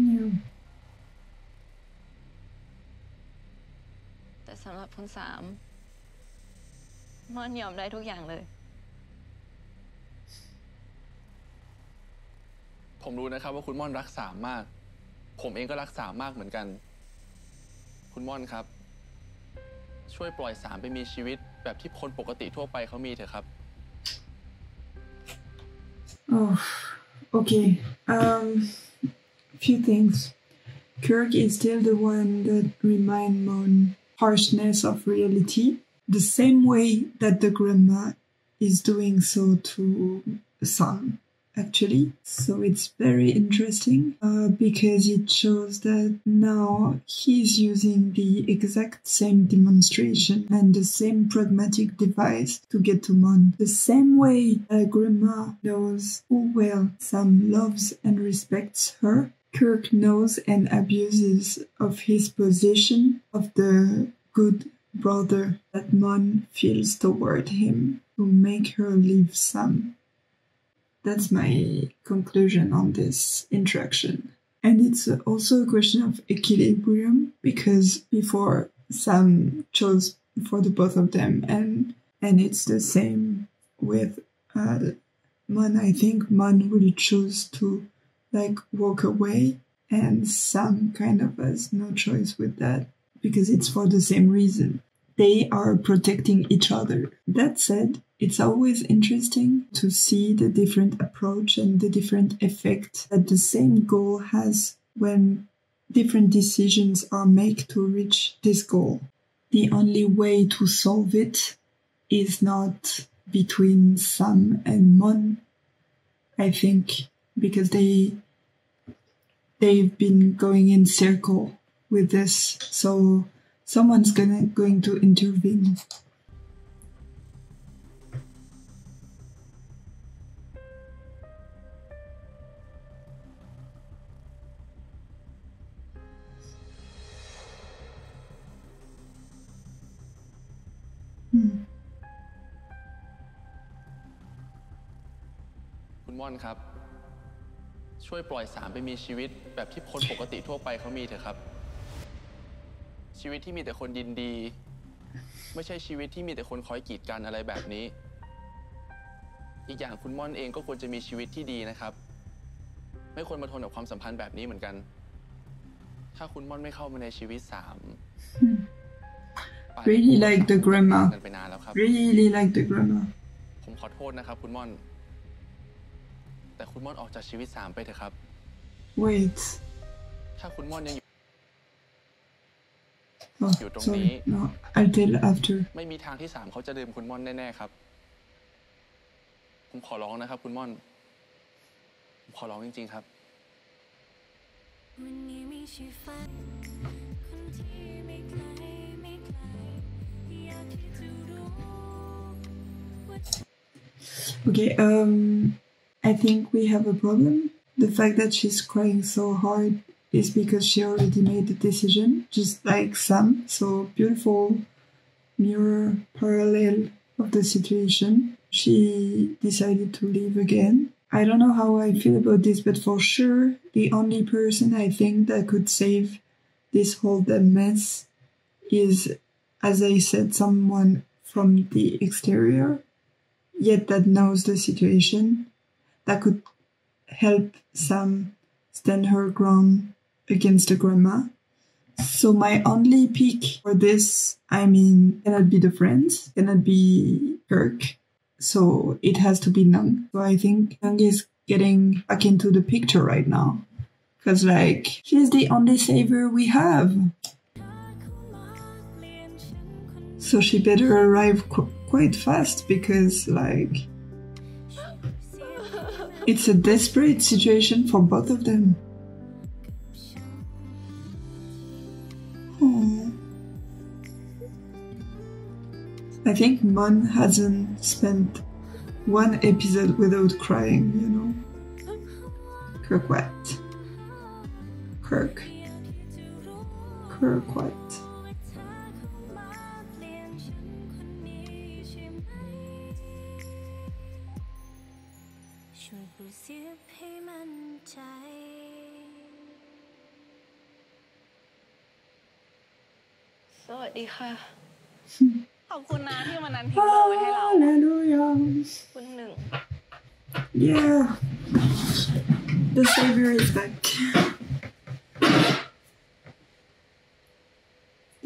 knew. แต่สำหรับคุณสามมอนยอมได้ทุกอย่างเลย ผมรู้นะครับว่าคุณม่อนรักสามมาก ผมเองก็รักสามมากเหมือนกัน คุณม่อนครับ ช่วยปล่อยสามไปมีชีวิตแบบที่คนปกติทั่วไปเขามีเถอะครับ Oh, okay. Few things. Kirk is still the one that remind Mon harshness of reality, the same way that the grandma is doing so to Sam, actually. So it's very interesting because it shows that now he's using the exact same demonstration and the same pragmatic device to get to Mon. The same way grandma knows full well Sam loves and respects her, Kirk knows and abuses of his position of the good brother that Mon feels toward him to make her leave Sam. That's my conclusion on this interaction. And it's also a question of equilibrium because before Sam chose for the both of them and it's the same with Mon. I think Mon will choose to like walk away and Sam kind of has no choice with that because it's for the same reason. They are protecting each other. That said, it's always interesting to see the different approach and the different effect that the same goal has when different decisions are made to reach this goal. The only way to solve it is not between Sam and Mon, I think, because they've been going in circle with this, so someone's going to intervene. Hmm. คุณม่อนครับ ช่วยปล่อยสามไปมีชีวิตแบบที่คนปกติทั่วไปเขามีเถอะครับ ชีวิตที่มีแต่คนยินดี ไม่ใช่ชีวิตที่มีแต่คนคอยกีดกันอะไรแบบนี้ อีกอย่างคุณม่อนเองก็ควรจะมีชีวิตที่ดีนะครับ ไม่ควรมาทนกับความสัมพันธ์แบบนี้เหมือนกัน ถ้าคุณม่อนไม่เข้ามาในชีวิตสาม Really like the grandma. กันไปนานแล้วครับ Really like the grandma. ผมขอโทษนะครับคุณม่อน แต่คุณม่อนออกจากชีวิตสามไปเถอะครับ Wait. ถ้าคุณม่อนยังอยู่ Oh, อยู่ตรง sorry. นี้ No, I'll tell after. ไม่มีทางที่สามเขาจะลืมคุณม่อนแน่ๆครับ ผมขอร้องนะครับคุณม่อน ผมขอร้องจริงๆครับ Okay, I think we have a problem. The fact that she's crying so hard is because she already made the decision, just like Sam. So beautiful mirror parallel of the situation. She decided to leave again. I don't know how I feel about this, but for sure, the only person I think that could save this whole damn mess is, as I said, someone from the exterior, yet that knows the situation, that could help Sam stand her ground against the grandma. So my only pick for this, I mean, cannot be the friends, cannot be Kirk. So it has to be Nung. So I think Nung is getting back into the picture right now. Because, like, she's the only savior we have. So she better arrive quite fast because, like, it's a desperate situation for both of them. Oh. I think Mon hasn't spent one episode without crying, you know. Kirk what? Kirk what? Hallelujah. ขอบคุณนะที่วันนั้นทิ้งเบอร์ไว้ให้เรา Hallelujah. คุณหนึ่ง Yeah. The savior is back.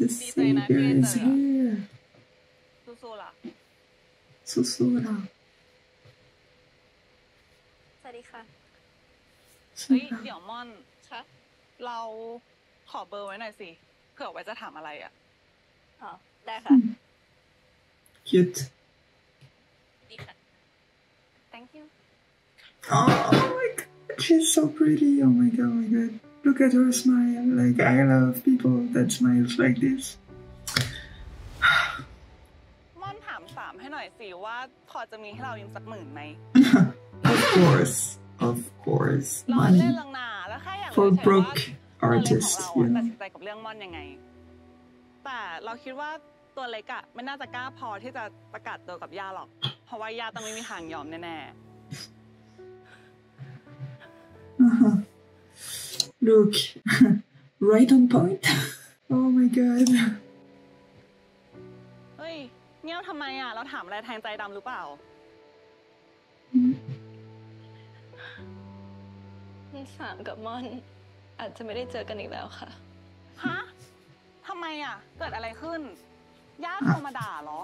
The savior is here. สู้ๆล่ะ Susura. สวัสดีค่ะ เฮ้ยเดี๋ยวม่อนคะเราขอเบอร์ไว้หน่อยสิเผื่อไว้จะถามอะไรอ่ะอ๋อได้ค่ะ Cute. ดีค่ะ thank you Oh my god, she's so pretty. Oh my god. Look at her smile. Like, I love people that smiles like this. ม่อนถามสามให้หน่อยสิว่าพอจะมีให้เรายืมสัก10,000ไหม Of course. เรา Money เล่นลังนาแล้วแค่อยากรู้ for เฉยๆว่า broke ตัวเล็กของ artists, เรา you ตัด know. สินใจกับเรื่องม่อนยังไงแต่เราคิดว่าตัวเล็กอะไม่น่าจะกล้าพอที่จะประกาศตัวกับย่าหรอกเพราะว่าย่าต้องไม่มีทางยอมแน่ๆ Look, right on point. Oh my god. เฮ้ยเงี้ยทำไมอะเราถามอะไรแทงใจดำหรือเปล่า สามกับม่อนอาจจะไม่ได้เจอกันอีกแล้วค่ะ ฮะทำไมอะเกิดอะไรขึ้นย่าโทรมาด่าเหรอ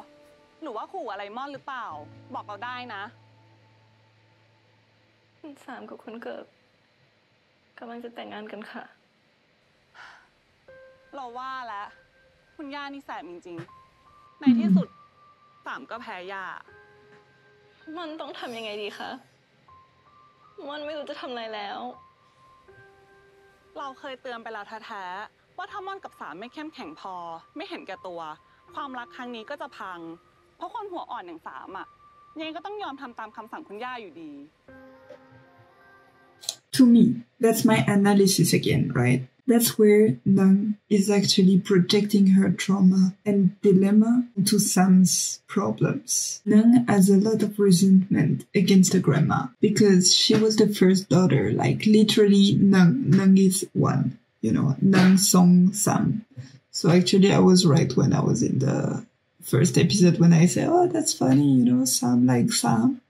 หรือว่าขู่อะไรม่อนหรือเปล่าบอกเราได้นะ สามกับคุณเกิดกำลังจะแต่งงานกันค่ะ เราว่าแล้วคุณย่านี่แสบจริงๆในที่สุดสามก็แพ้ย่า มันต้องทำยังไงดีคะมันไม่รู้จะทำอะไรแล้ว เราเคยเตือนไปแล้วแท้ๆว่าถ้าม่อนกับสามไม่เข้มแข็งพอไม่เห็นแก่ตัวความรักครั้งนี้ก็จะพังเพราะคนหัวอ่อนอย่างสามอะยังไงก็ต้องยอมทำตามคำสั่งคุณย่าอยู่ดี To me, that's my analysis again, right? That's where Nung is actually projecting her trauma and dilemma onto Sam's problems. Nung has a lot of resentment against her grandma because she was the first daughter, like literally Nung. Nung is one, you know, Nung Song Sam. So actually I was right when I was in the first episode when I said, oh, that's funny, you know, Sam like Sam.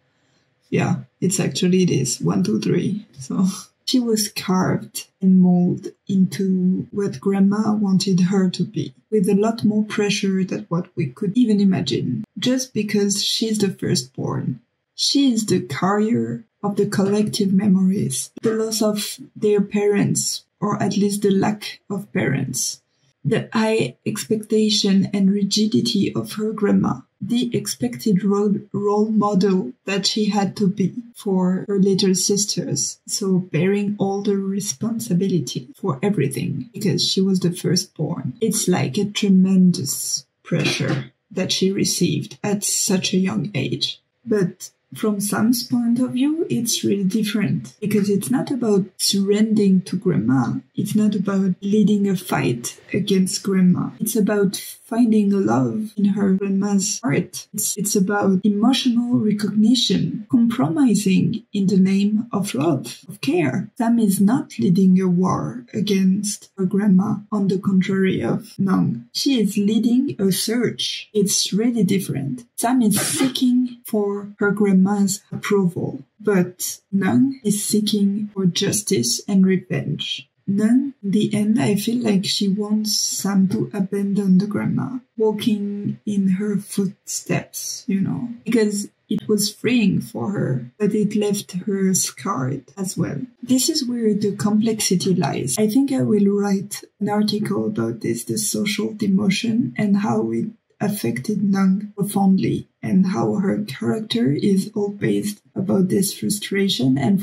Yeah, it's actually this 1, 2, 3. So she was carved and molded into what grandma wanted her to be, with a lot more pressure than what we could even imagine, just because she's the firstborn. She is the carrier of the collective memories, the loss of their parents, or at least the lack of parents, the high expectation and rigidity of her grandma, the expected role model that she had to be for her little sisters, so bearing all the responsibility for everything because she was the firstborn. It's like a tremendous pressure that she received at such a young age. But from Sam's point of view, it's really different because it's not about surrendering to grandma. It's not about leading a fight against grandma. It's about finding a love in her grandma's heart. It's about emotional recognition, compromising in the name of love, of care. Sam is not leading a war against her grandma, on the contrary of Nung. She is leading a search. It's really different. Sam is seeking for her grandma's approval, but Nung is seeking for justice and revenge. Nung, in the end, I feel like she wants Sam to abandon the grandma, walking in her footsteps, you know, because it was freeing for her, but it left her scarred as well. This is where the complexity lies. I think I will write an article about this, the social demotion, and how it affected Nung profoundly, and how her character is all based about this frustration, and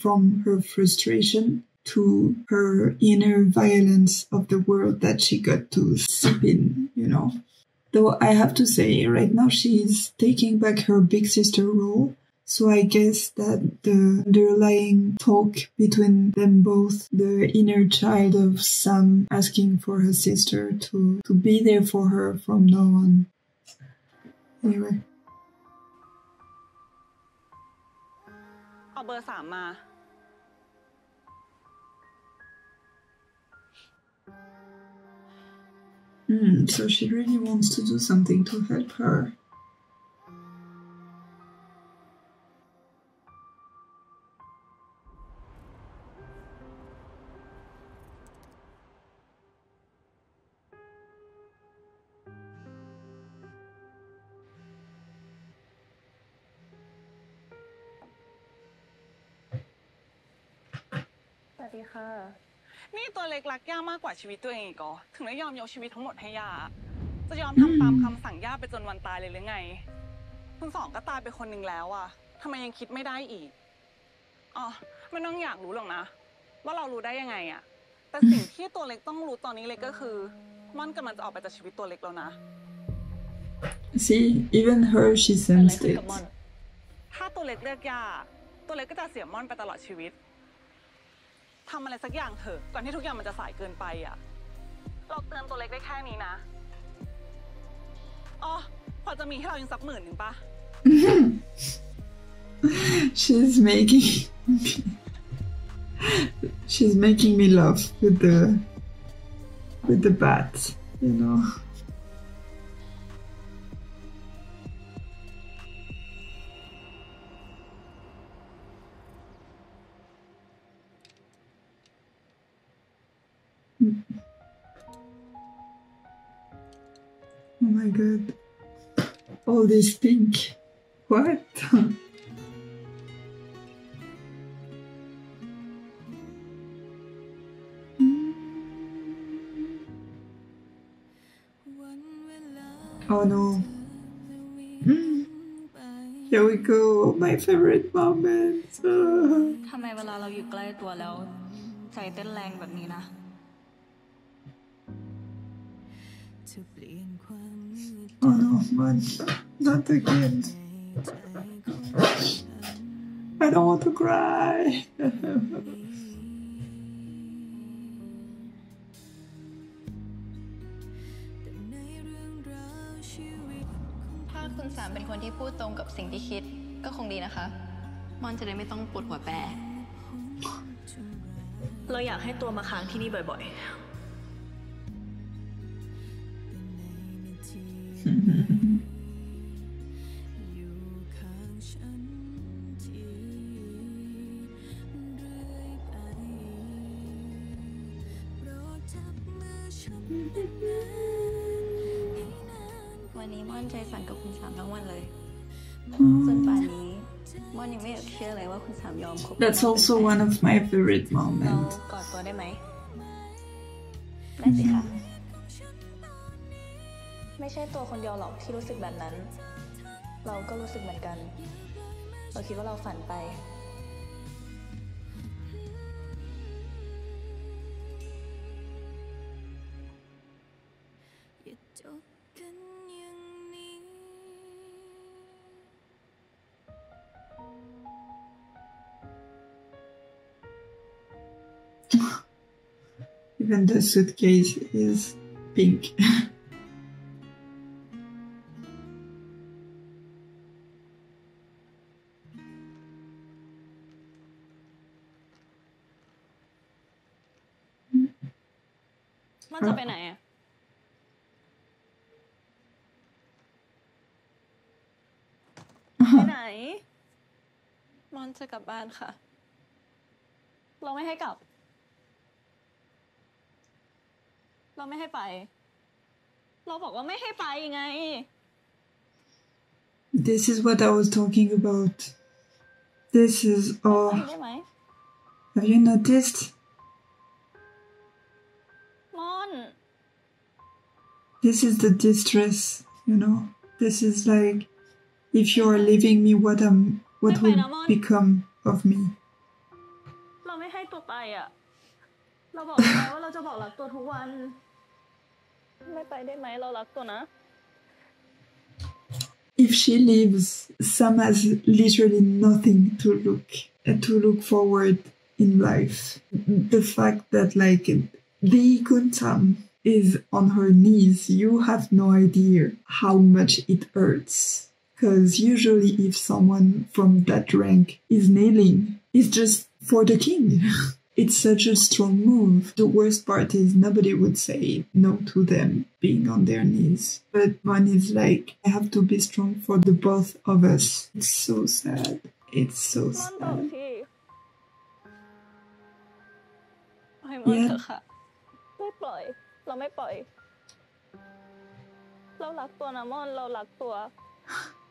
from her frustration to her inner violence of the world that she got to sip in, you know. Though I have to say, right now she's taking back her big sister role, so I guess that the underlying talk between them both, the inner child of Sam asking for her sister to be there for her from now on. Anyway. เอาเบอร์3มา So she really wants to do something to help her.ค่ะนี่ตัวเล็กรักย่ามากกว่าชีวิตตัวเองอีกเหรอถึงได้ยอมยกชีวิตทั้งหมดให้ย่าจะยอมทำตามคำสั่งย่าไปจนวันตายเลยหรือไงคุณสองก็ตายไปคนหนึ่งแล้วอะทำไมยังคิดไม่ได้อีกอ๋อไม่ต้องอยากรู้หรอกนะว่าเรารู้ได้ยังไงอะแต่สิ่งที่ตัวเล็กต้องรู้ตอนนี้เลยก็คือม่อนกำลังจะออกไปจากชีวิตตัวเล็กแล้วนะ See, even her, she sensed it. ถ้าตัวเล็กเลือกย่าตัวเล็กก็จะเสียม่อนไปตลอดชีวิตทำอะไรสักอย่างเถอะก่อนที่ทุกอย่างมันจะสายเกินไปอ่ะเราเตือนตัวเล็กได้แค่นี้นะอ๋อพอจะมีให้เรายังสัก10,000 ป่ะ She's making me laugh with the bat, you know. Oh my god. All this pink. What? Oh no. Here we go. My favorite moment. ทำไมเวลาเราอยู่ใกล้ตัวแล้วใจเต้นแรงแบบนี้นะ Oh no, man. Not again. I don't want to cry. ถ้าคุณสามเป็นคนที่พูดตรงกับสิ่งที่คิดก็คงดีนะคะมอนจะได้ไม่ต้องปวดหัวแปรเราอยากให้ตัวมาค้างที่นี่บ่อยๆวันนี้ม่อนใจสั่นกับคุณสามทั้งวันเลยจนป่านนี้ม่อนยังไม่อยากเชื่อเลยว่าคุณสามยอมคบ That's also one of my favorite เรา moments. กอดตัวได้ไหมได้สิค่ะไม่ใช่ตัวคนเดียวหรอกที่รู้สึกแบบนั้นเราก็รู้สึกเหมือนกันเราคิดว่าเราฝันไปEven the suitcase is pink.มันจะไปไหนอะไปไหนมอนจะกลับบ้านค่ะเราไม่ให้กลับเราไม่ให้ไปเราบอกว่าไม่ให้ไปไง This is what I was talking about. This is all. ได้ไหม Have you noticed? มอน This is the distress You know, this is like, if you are leaving me, what will become of me? เราไม่ให้ตัวไปอ่ะเราบอกแล้วไงว่าเราจะบอกรักตัวทุกวันไม่ไปได้ไหมเรารักตัวนะ If she leaves, Sam has literally nothing to look forward in life. The fact that like the Kuntam is on her knees, you have no idea how much it hurts. Because usually if someone from that rank is kneeling, it's just for the king. It's such a strong move. The worst part is nobody would say no to them being on their knees. But Mon is like, I have to be strong for the both of us. It's so sad. It's so sad. ให้มันเถอะค่ะไม่ปล่อยเราไม่ปล่อยเรารักตัวนะม่อนเรารักตัว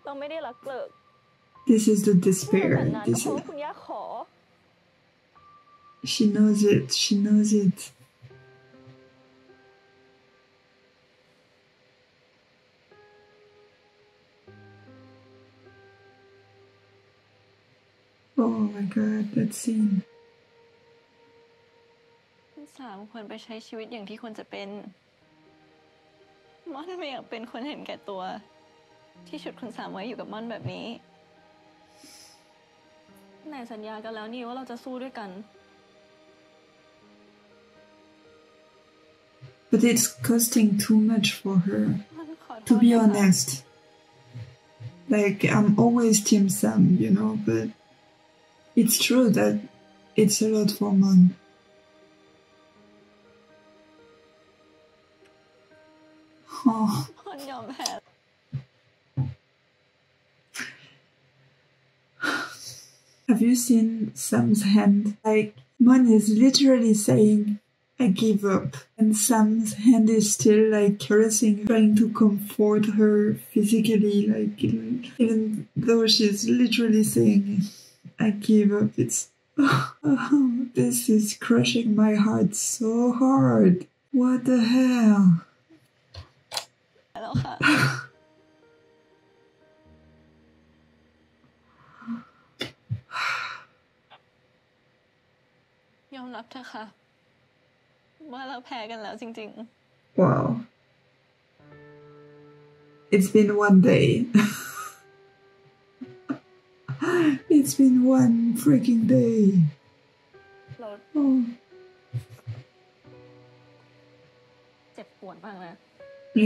เราไม่ได้รักเลิก This is the despair. This is... คุณย่าขอ She knows it. She knows it. Oh my god, that scene. คุณสามควรไปใช้ชีวิตอย่างที่ควรจะเป็นม่อนไม่อยากเป็นคนเห็นแก่ตัวที่ฉุดคุณสามไว้อยู่กับม่อนแบบนี้ไหนสัญญากันแล้วนี่ว่าเราจะสู้ด้วยกัน But it's costing too much for her. To be honest. Like, I'm always Team Sam, you know, but it's true that it's a lot for Mon. Oh. Have you seen Sam's hand? Like, Mon is literally saying, I give up. And Sam's hand is still like caressing, trying to comfort her physically, like even though she's literally saying, I give up. It's, this is crushing my heart so hard. What the hell? แล้วค่ะยอมรับเถอะค่ะว่าเราแพ้กันแล้วจริงๆ Wow. It's been one day. It's been one freaking day. Oh. เจ็บปวดมากนะ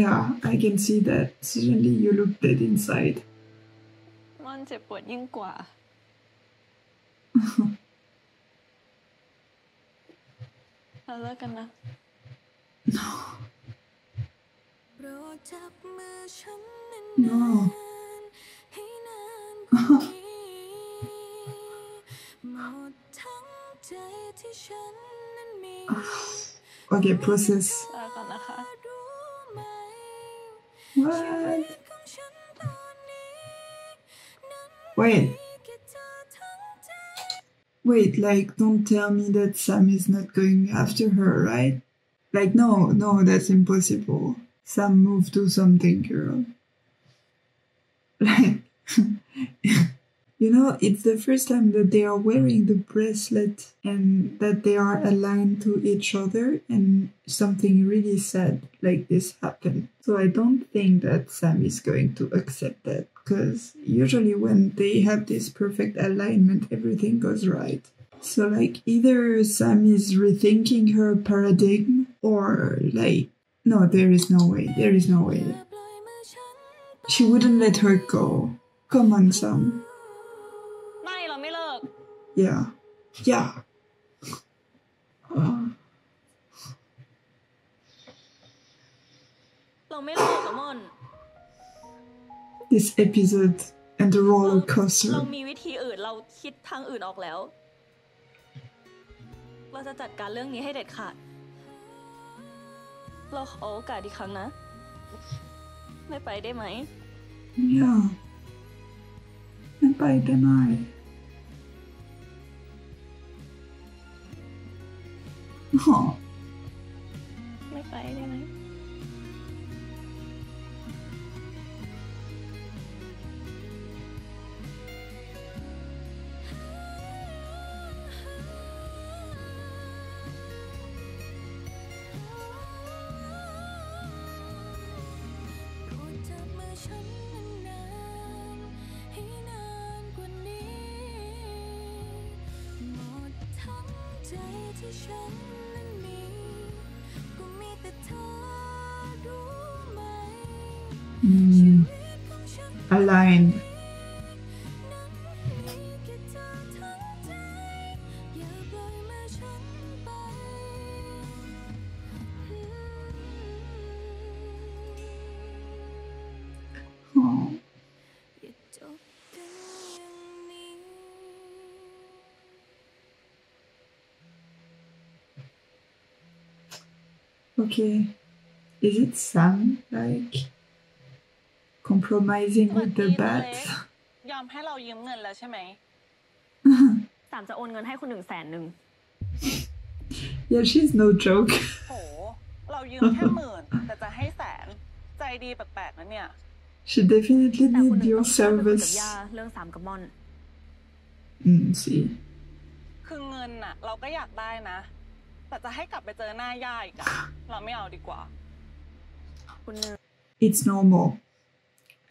Yeah, I can see that. Suddenly you look dead inside. มันเจ็บปวดยิ่งกว่าเราเลิกกันนะ No. Okay, process. ลาก่อนนะคะ What? Wait, like, don't tell me that Sam is not going after her, right? Like, no, that's impossible. Sam, move to something, girl. Like, you know, it's the first time that they are wearing the bracelet and that they are aligned to each other and something really sad like this happened. So I don't think that Sam is going to accept that, because usually when they have this perfect alignment, everything goes right. So like either Sam is rethinking her paradigm or like, no, there is no way. She wouldn't let her go. Come on, Sam. ไม่เราไม่เลิก Yeah.เราไม่เลิกกับม่อน This episode and the roller coaster. เรามีวิธีอื่นเราคิดทางอื่นออกแล้วเราจะจัดการเรื่องนี้ให้เด็ดขาดเราขอโอกาสอีกครั้งนะไม่ไปได้ไหม Yeah. ไม่ไปได้ไหม Oh. ไม่ไปได้ไหม ใจที่ฉันนั้นมีก็มีแต่เธอรู้ไหมชีวิตของฉัน aligned. นั้นมีแค่เธอทั้งใจอย่าปล่อยมือฉันไป Oh. อย่าจบกันอย่างนี้ Okay. Is it Sam like compromising สวัส with ดี the ตัวเล็ก bats? ยอมให้เรายืมเงินแล้วใช่ไหม สามจะโอนเงินให้คุณ100,000 Yeah, she's no joke. โห เรายืมแค่10,000แต่จะให้100,000ใจดีแปลกๆนะเนี่ย She definitely แต่คุณ need หนึ่ง your ต้องช่วยไปคุยกับ service. ย่าเรื่องสามกับม่อน See. คือเงินน่ะ เราก็อยากได้นะ แต่จะให้กลับไปเจอหน้าย่าอีกอะเราไม่เอาดีกว่า คุณหนึ่ง It's normal,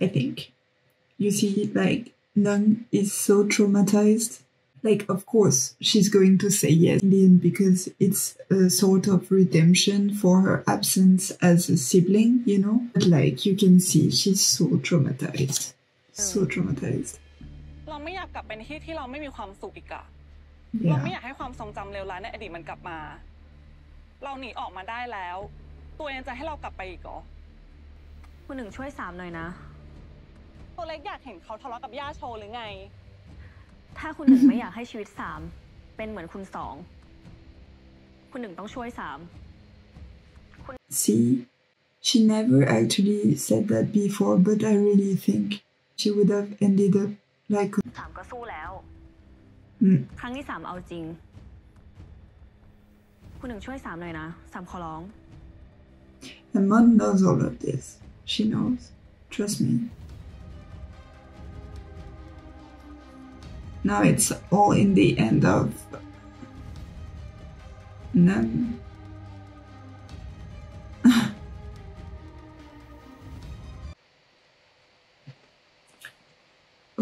I think. You see, like, Nung is so traumatized. Like, of course, she's going to say yes in the end because it's a sort of redemption for her absence as a sibling, you know? But, like, you can see she's so traumatized. So traumatized. เราไม่อยากกลับไปในที่ที่เราไม่มีความสุขอีกอะเราไม่อ Yeah. ยากให้ความทรงจำเลวร้ายในอดีตมันกลับมา เราหนีออกมาได้แล้ว ตัวเองจะให้เรากลับไปอีกเหรอ คุณหนึ่งช่วยสามหน่อยนะ ตัวเล็กอยากเห็นเขาทะเลาะกับย่าโชว์หรือไง ถ้าคุณหนึ่งไม่อยากให้ชีวิตสามเป็นเหมือนคุณสองคุณหนึ่งต้องช่วยสาม See, she never actually said that before, but I really think she would have ended up like. สามก็สู้แล้ว Mm. ครั้งที่สามเอาจริง คุณหนึ่งช่วยสามหน่อยนะสามขอร้อง And Mon knows all of this. She knows. Trust me. Now it's all in the end of Nun.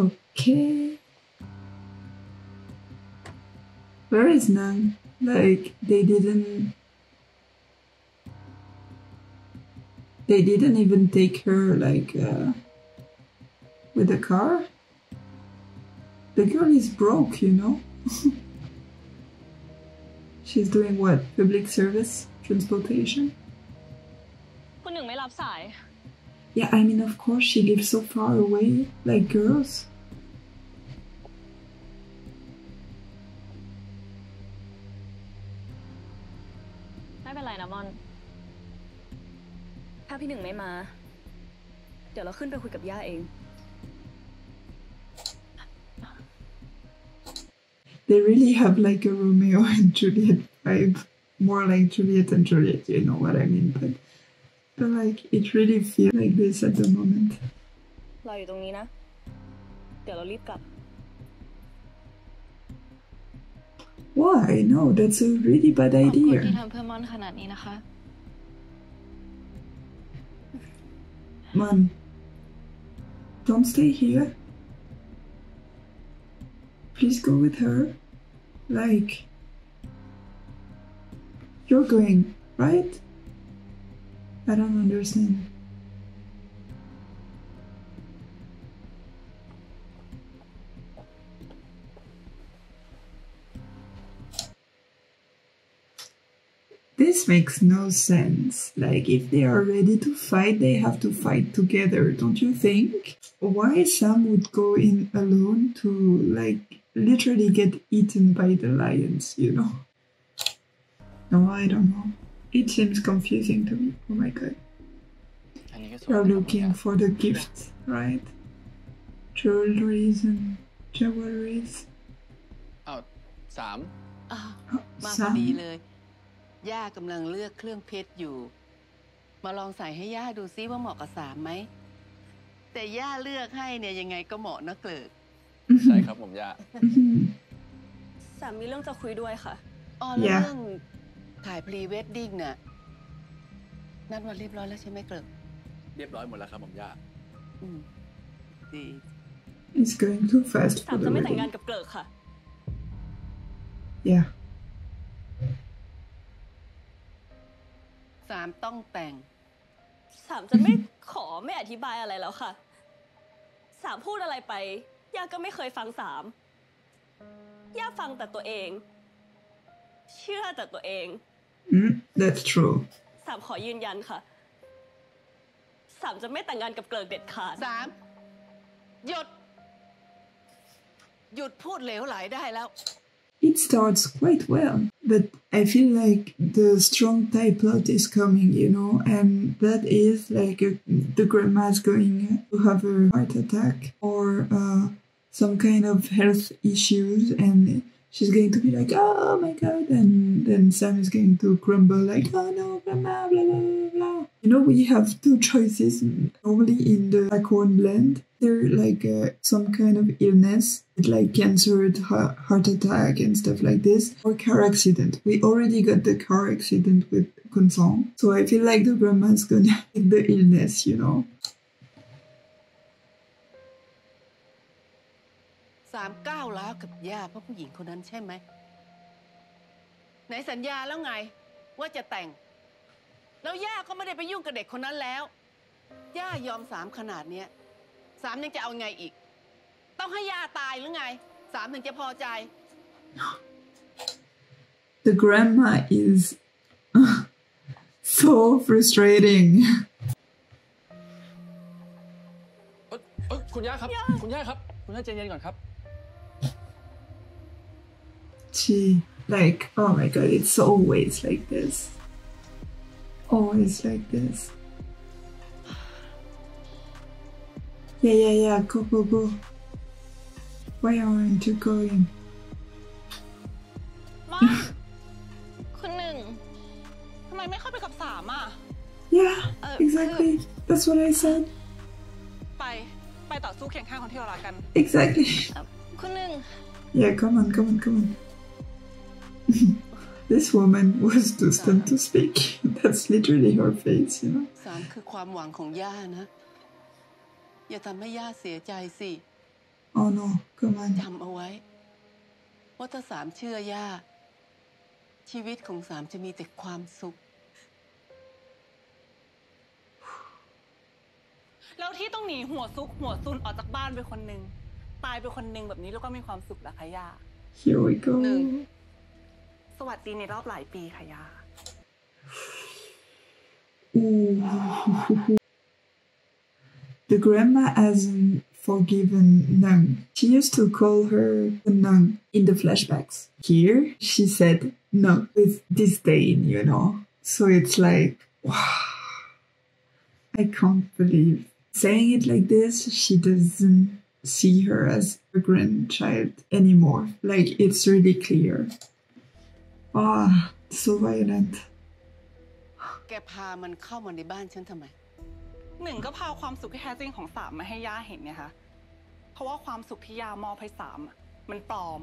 Okay. Where is Nun? Like, they didn't even take her, like, with a car? The girl is broke, you know? She's doing what? Public service? Transportation? คุณหนึ่งไม่รับสาย Yeah, I mean, of course, she lives so far away, like girls. ไม่เป็นไรนะม่อน ถ้าพี่หนึ่งไม่มา เดี๋ยวเราขึ้นไปคุยกับย่าเอง They really have like a Romeo and Juliet vibe. More like Juliet and Juliet, you know what I mean? But like, it really feels like this at the moment. เราอยู่ตรงนี้นะ เดี๋ยวเรารีบกลับ Why? No, that's a really bad ขอบคุณ idea. ที่ทำเพื่อม่อนขนาดนี้นะคะ Man, don't stay here. Please go with her. Like, you're going, right? I don't understand. This makes no sense. Like, if they are ready to fight, they have to fight together, don't you think? Why Sam would go in alone to, like, literally get eaten by the lions, you know? No, I don't know. It seems confusing to me. Oh my god. อันนี้ก็สวย You're นะครับ looking for the gift, right? Jewelries and jewelries. อ้าวสาม อ้าวมาพอ Sam? ดีเลย ย่ากำลังเลือกเครื่องเพชรอยู่ มาลองใส่ให้ย่าดูซิว่าเหมาะกับสามไหม แต่ย่าเลือกให้เนี่ยยังไงก็เหมาะนะเกลิก ใช่ครับผมย่า สามมีเรื่องจะคุยด้วยค่ะ อ๋อแล้ว Yeah. เรื่องถ่ายพรีเวดดิ้งน่ะนัดวันเรียบร้อยแล้วใช่ไหมเกลิก เรียบร้อยหมดแล้วครับผมย่า อืมดี It's going too fast สาม for จะ the ไม่แต่งงาน wedding. กับเกลิกค่ะ Yeah. 3ต้องแต่ง 3จะไม่ขอไม่อธิบายอะไรแล้วค่ะ3พูดอะไรไปย่าก็ไม่เคยฟัง3ย่าฟังแต่ตัวเองเชื่อแต่ตัวเอง That's true 3ขอยืนยันค่ะ3จะไม่แต่งงานกับเกลิกเด็ดขาด3หยุดพูดเหลวไหลได้แล้ว It starts quite well, but I feel like the strong Thai plot is coming, and that is like the grandma's going to have a heart attack or some kind of health issues, and she's going to be like, oh my god, and then Sam is going to crumble like, oh no, grandma, blah, blah, blah, blah. We have two choices normally in the acorn blend. They're like some kind of illness, like cancer, heart attack and stuff like this, or car accident. We already got the car accident with Consent, so I feel like the grandma's gonna take the illness, 3ก้าวร้าวกับย่าเพราะผู้หญิงคนนั้นใช่ไหมไหนสัญญาแล้วไงว่าจะแต่งแล้วย่าก็ไม่ได้ไปยุ่งกับเด็กคนนั้นแล้วย่ายอม3ขนาดเนี้ย3ยังจะเอาไงอีกต้องให้ย่าตายหรือไง3ถึงจะพอใจ The grandma is so frustrating. คุณย่าครับคุณย่าครับคุณย่าใจเย็นก่อนครับ She like, oh my god, it's always like this. Always like this. Yeah, go. Why aren't you going? มาคุณหนึ่งทำไมไม่เข้าไปกับ3อ่ะ Yeah, exactly. That's what I said. ไปต่อสู้เคียงข้างคนที่เรารักกัน Exactly. คุณหนึ่ง Yeah, come on. This woman was too stunned to speak. That's literally her face, 3คือความหวังของย่านะอย่าทำให้ย่าเสียใจสิ Oh no, come on. จำเอาไว้ว่าถ้า3เชื่อย่าชีวิตของ3จะมีแต่ความสุขแล้วที่ต้องหนีหัวซุกหัวซุนออกจากบ้านไปคนนึงตายไปคนนึงแบบนี้แล้วก็มีความสุขล่ะคะย่า Here we go. สวัสดีในรอบหลายปีค่ะย่า The grandma hasn't forgiven Nung. She used to call her Nung in the flashbacks. Here, she said no with disdain, So it's like, wow. I can't believe. Saying it like this, she doesn't see her as a grandchild anymore. Like, it's really clear. So violent. แกพามันเข้ามาในบ้านฉันทำไม1ก็พาความสุขที่แท้จริงของ3มาให้ย่าเห็นไงคะเพราะว่าความสุขที่ย่ามอบให้3มันปลอม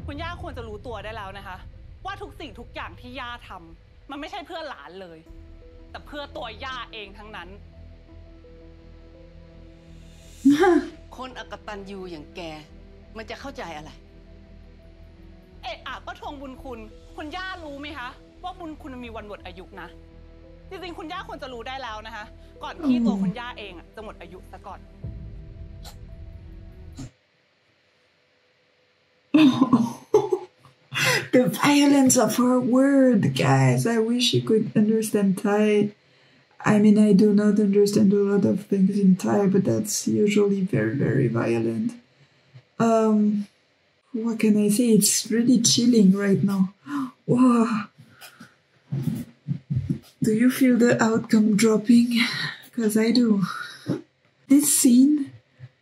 คุณย่าควรจะรู้ตัวได้แล้วนะคะว่าทุกสิ่งทุกอย่างที่ย่าทำมันไม่ใช่เพื่อหลานเลยแต่เพื่อตัวย่าเองทั้งนั้น คนอกตัญญูอย่างแกมันจะเข้าใจอะไรก็ทวงบุญคุณย่ารู้ไหมคะว่าบุญคุณมีวันหมดอายุนะจริงๆคุณย่าควรจะรู้ได้แล้วนะคะก่อนที่ตัวคุณย่าเองจะหมดอายุซะก่อน The violence of her word, guys. I wish you could understand Thai. I mean, I do not understand a lot of things in Thai, but that's usually very, very violent. What can I say? It's really chilling right now. Wow. Do you feel the outcome dropping? Because I do. This scene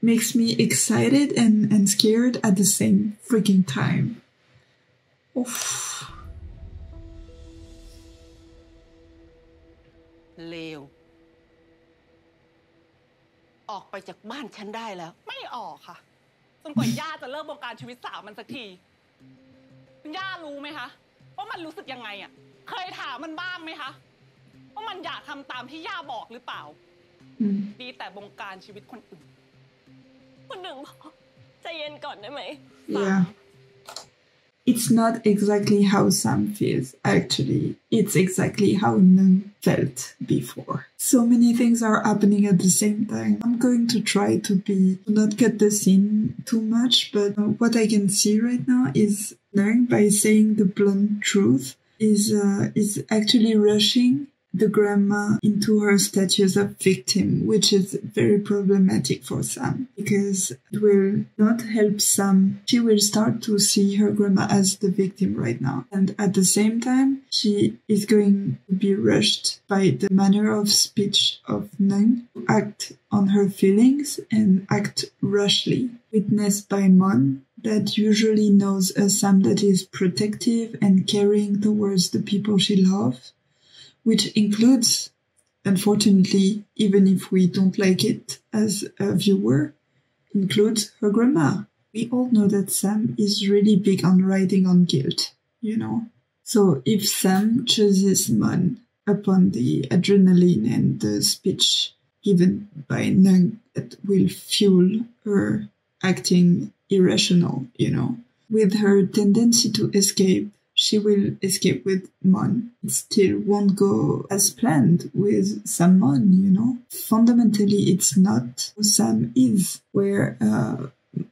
makes me excited and scared at the same freaking time. Oof. เลวออกไปจากบ้านฉันได้แล้วไม่ออกค่ะจนกว่าย่าจะเลิกบงการชีวิต3มันสักทีคุณย่ารู้ไหมคะว่ามันรู้สึกยังไงอ่ะเคยถามมันบ้างไหมคะว่ามันอยากทำตามที่ย่าบอกหรือเปล่าดีแต่บงการชีวิตคนอื่นคุณหนึ่งใจเย็นก่อนได้ไหม it's not exactly how Sam feels, actually. It's exactly how Nung felt before. So many things are happening at the same time. I'm going to try to not cut the scene too much, but what I can see right now is Nung, by saying the blunt truth, is actually rushing the grandma into her status of victim, which is very problematic for Sam, because it will not help Sam. She will start to see her grandma as the victim right now. And at the same time, she is going to be rushed by the manner of speech of Nung to act on her feelings and act rashly, witnessed by Mon, that usually knows a Sam that is protective and caring towards the people she loves, which includes, unfortunately, even if we don't like it as a viewer, includes her grandma. We all know that Sam is really big on riding on guilt, you know. So if Sam chooses Mon upon the adrenaline and the speech given by Nung that will fuel her acting irrational, you know, with her tendency to escape, she will escape with Mon. It still won't go as planned with Sam Mon, you know. Fundamentally, it's not who Sam is, where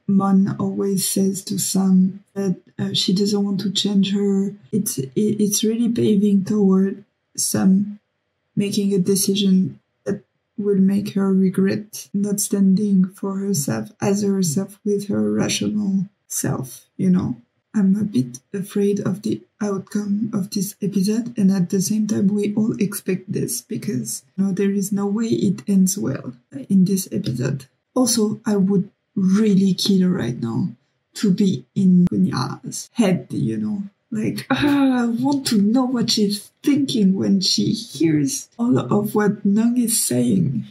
Mon always says to Sam that she doesn't want to change her. It's really paving toward Sam making a decision that will make her regret not standing for herself as herself with her rational self, you know. I'm a bit afraid of the outcome of this episode, and at the same time we all expect this because, you know, there is no way it ends well in this episode. Also, I would really kill right now to be in Kunya's head, you know. Like, I want to know what she's thinking when she hears all of what Nung is saying.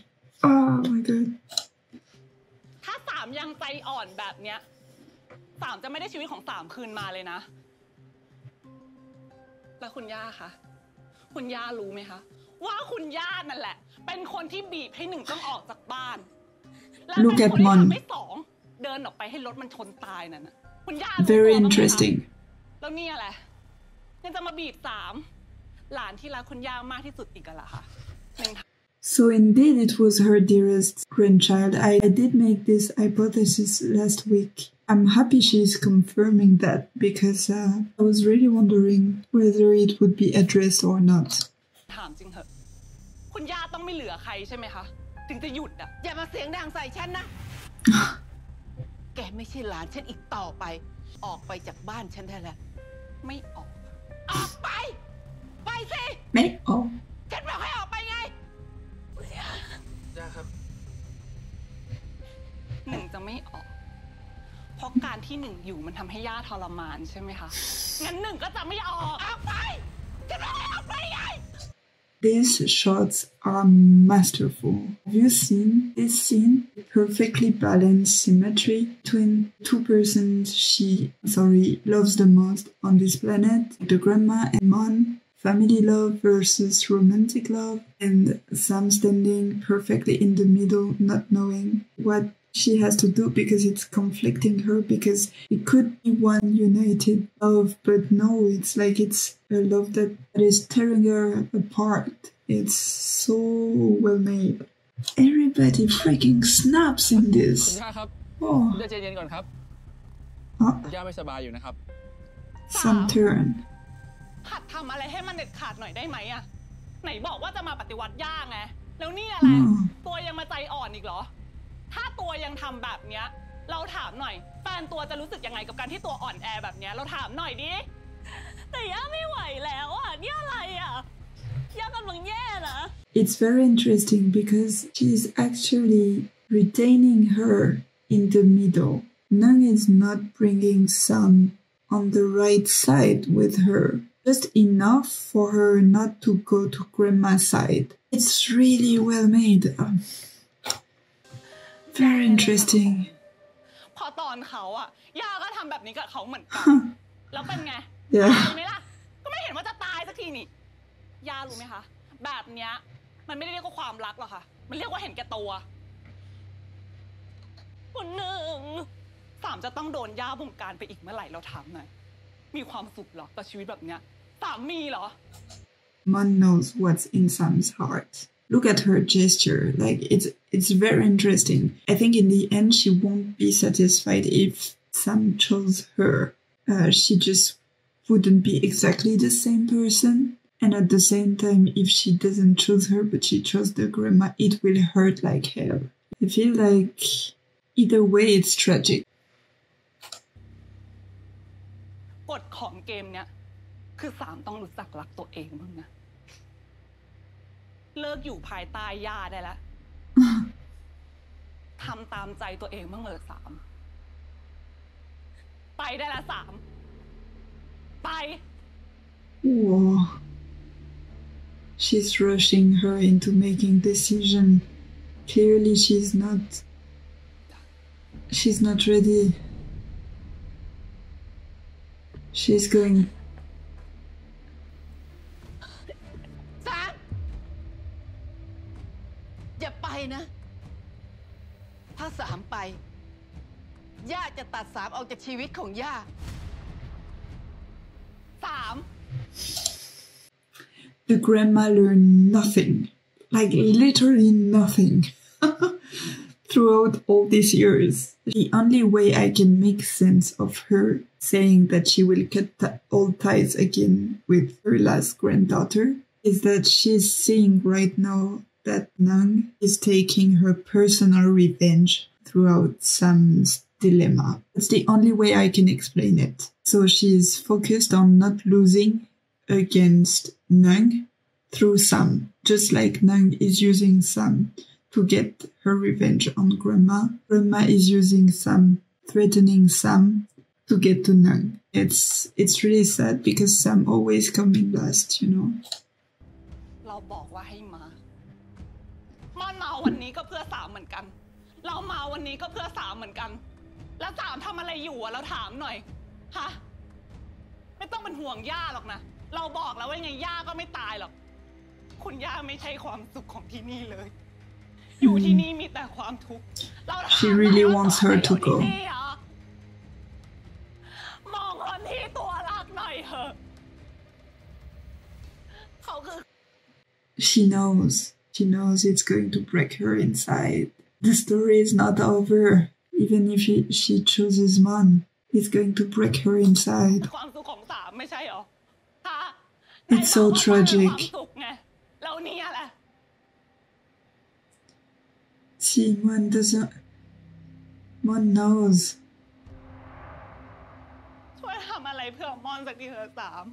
Oh my god. ถ้าสามยังใจอ่อนแบบเนี้ยสามจะไม่ได้ชีวิตของสามคืนมาเลยนะแล้วคุณย่าคะคุณย่ารู้ไหมคะว่าคุณย่านั่นแหละเป็นคนที่บีบให้หนึ่งต้องออกจากบ้านและเป็นคนที่ทำให้สองเดินออกไปให้รถมันชนตายนั่นนะคุณย่า Very interesting แล้วนี่อะไรยังจะมาบีบสามหลานที่รักคุณย่ามากที่สุดอีกกันล่ะคะ So indeed it was her dearest grandchild. I did make this hypothesis last week. I'm happy she's confirming that because I was really wondering whether it would be addressed or not. ถามจริงเถอะคุณย่าต้องไม่เหลือใครใช่ไหมคะถึงจะหยุดอ่ะอย่ามาเสียงดังใส่ฉันนะ แกไม่ใช่หลานฉันอีกต่อไปออกไปจากบ้านฉันได้แล้วไม่ออกไปไปสิ ไม่ออกฉันบอกให้ออกไปไงย่าครับหนึ่งจะไม่ออกเพราะการที่หนึ่งอยู่มันทำให้ย่าทรมานใช่ไหมคะงั้นหนึ่งก็จะไม่ออกไปฉันบอกให้ออกไปไง These shots are masterful. Have you seen this scene? Perfectly balanced symmetry between two persons she loves the most on this planet, the grandma and Mon. Family love versus romantic love, and Sam standing perfectly in the middle, not knowing what she has to do because it's conflicting her, because it could be one united love, but no, it's like it's a love that is tearing her apart. It's so well made. Everybody freaking snaps in this. คุณย่าครับ Oh. คุณย่าใจเย็นก่อนครับคุณย่าไม่สบายอยู่นะครับ Some turn. หัดทำอะไรให้มันเด็ดขาดหน่อยได้ไหมอะไหนบอกว่าจะมาปฏิวัติย่าไงแล้วนี่อะไรตัวยังมาใจอ่อนอีกเหรอถ้าตัวยังทำแบบเนี้ยเราถามหน่อยแฟนตัวจะรู้สึกยังไงกับการที่ตัวอ่อนแอแบบเนี้ยเราถามหน่อยดิแต่ย่าไม่ไหวแล้วอะนี่อะไรอะย่ากำลังแย่นะ It's very interesting because she's actually retaining her in the middle. Nung is not bringing Sam on the right side with her. Just enough for her not to go to grandma's side. It's really well made. Very interesting. พอตอนเขาอะย่าก็ทำแบบนี้กับเขาเหมือนกันแล้วเป็นไงตายไหมล่ะก็ไม่เห็นว่าจะตายสักทีนี่ย่ารู้ไหมคะแบบเนี้ยมันไม่ได้เรียกว่าความรักหรอกค่ะมันเรียกว่าเห็นแก่ตัวคนหนึ่งสามจะต้องโดนย่าบงการไปอีกเมื่อไหร่เราถามหน่อย มีความสุขเหรอกับชีวิตแบบเนี้ยสามีเหรอ Mon knows what's in Sam's heart. Look at her gesture. Like, it's very interesting. I think in the end, she won't be satisfied if Sam chose her. She just wouldn't be exactly the same person. And at the same time, if she doesn't choose her, but she chose the grandma, it will hurt like hell. I feel like either way, it's tragic. กฎของเกมเนี้ยคือสามต้องรู้จักรักตัวเองบ้างนะเลิกอยู่ภายใต้ย่าได้แล้ว ทำตามใจตัวเองบ้างสามไปได้ละสามไป Whoa. She's rushing her into making decision. Clearly she's not ready. She's going. สามอย่าไปนะ ถ้าสามไปย่าจะตัดสามออกจากชีวิตของย่าสาม The grandma learned nothing, like literally nothing, throughout all these years. The only way I can make sense of her saying that she will cut all ties again with her last granddaughter is that she's seeing right now that Nung is taking her personal revenge throughout Sam's dilemma. That's the only way I can explain it. So she's focused on not losing against Nung through Sam, just like Nung is using Sam to get her revenge on Grandma. Grandma is using Sam, threatening Sam to get to Nung. It's really sad because Sam always comes in last, you know. เราบอกว่าให้มาวันนี้ก็เพื่อสามเหมือนกันเรามาวันนี้ก็เพื่อสามเหมือนกันแล้วสามทำอะไรอยู่อะเราถามหน่อยฮะไม่ต้องเป็นห่วงย่าหรอกนะเราบอกแล้วว่าไงย่าก็ไม่ตายหรอกคุณย่าไม่ใช่ความสุขของที่นี่เลยอยู่ที่นี่มีแต่ความทุกข์ She really wants her to go. มองคนที่ตัวรักหน่อยเถอะเขาคือ She knows it's going to break her inside. The story is not over. Even if she chooses Mon, it's going to break her inside. ความสุขของสามไม่ใช่หรอ It's so tragic. แล้วเนี่ยแหละ See, Mon knows. ช่วยทำอะไรเพื่อมอนสักทีเถอะสาม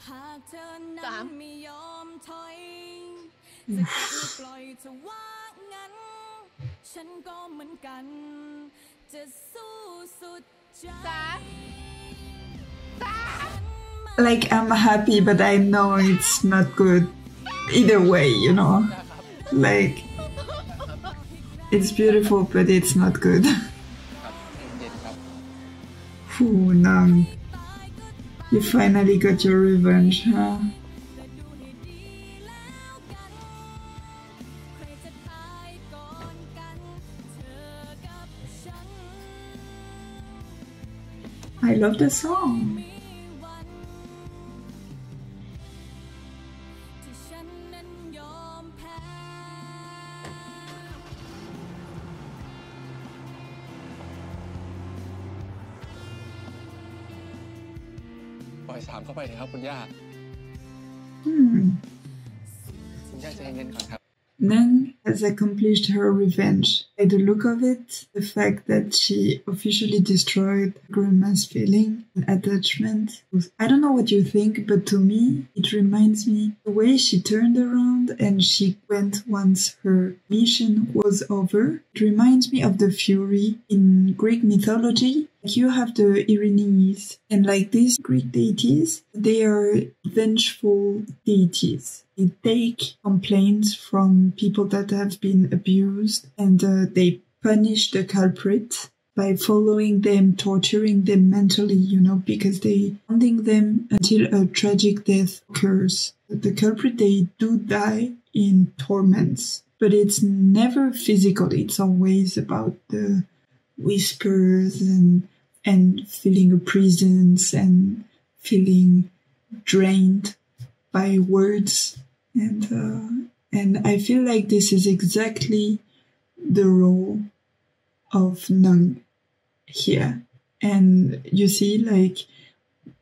หากเธอนั้นไม่ยอมถอยจะเก็บไม่ปล่อยเธอว่างั้นฉันก็เหมือนกันจะสู้สุดใจ Like, I'm happy, but I know it's not good. Either way, you know. Like, it's beautiful, but it's not good. Ooh, Nung. You finally got your revenge, huh? I love the song.ปล่อยสามเข้าไปเถอะครับคุณย่าคุณย่าใจเย็นก่อนครับ Nung has accomplished her revenge. By the look of it, the fact that she officially destroyed Grandma's feeling and attachment. I don't know what you think, but to me, it reminds me the way she turned around and she went once her mission was over. It reminds me of the Fury in Greek mythology. You have the Erinyes, and like these Greek deities, they are vengeful deities. They take complaints from people that have been abused, and they punish the culprit by following them, torturing them mentally, you know, because they hounding them until a tragic death occurs. The culprit, they do die in torments, but it's never physical. It's always about the whispers and feeling a presence and feeling drained by words. And I feel like this is exactly the role of Nung here. And you see, like,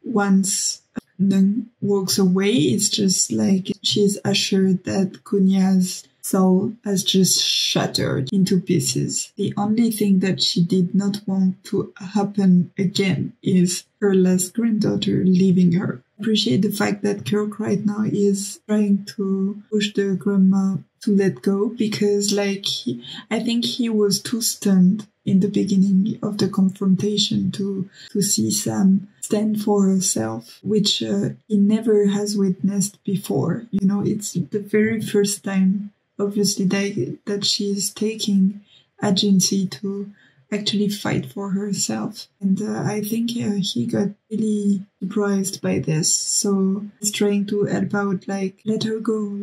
once Nung walks away, it's just like she's assured that Kunya's soul has just shattered into pieces. The only thing that she did not want to happen again is her last granddaughter leaving her. I appreciate the fact that Kirk right now is trying to push the grandma to let go, because I think he was too stunned in the beginning of the confrontation to see Sam stand for herself, which he never has witnessed before. You know, it's the very first time, obviously, that she is taking agency to actually fight for herself. And I think he got really surprised by this. So he's trying to help out, like, let her go,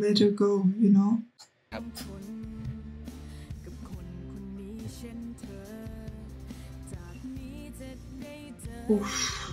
you know? Oof.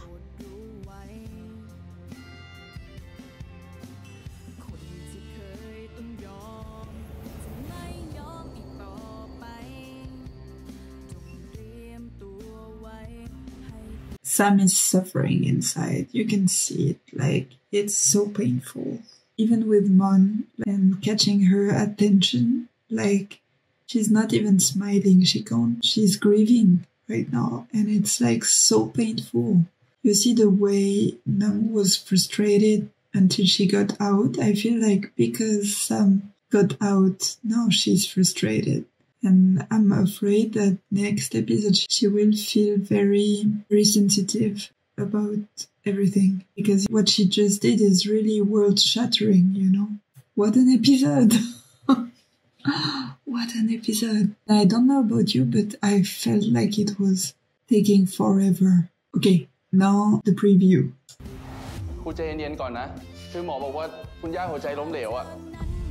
Sam is suffering inside. You can see it. Like, it's so painful. Even with Mon and catching her attention, like, she's not even smiling. She's grieving right now. And it's like so painful. You see the way Nung was frustrated until she got out. I feel like because Sam got out, now she's frustrated. And I'm afraid that next episode she will feel very, very sensitive about everything. Because what she just did is really world-shattering, you know? What an episode! What an episode. I don't know about you, but I felt like it was taking forever. Okay, now the preview. คุณใจเย็นๆก่อนนะคือหมอบอกว่าคุณย่าหัวใจล้มเหลวอะ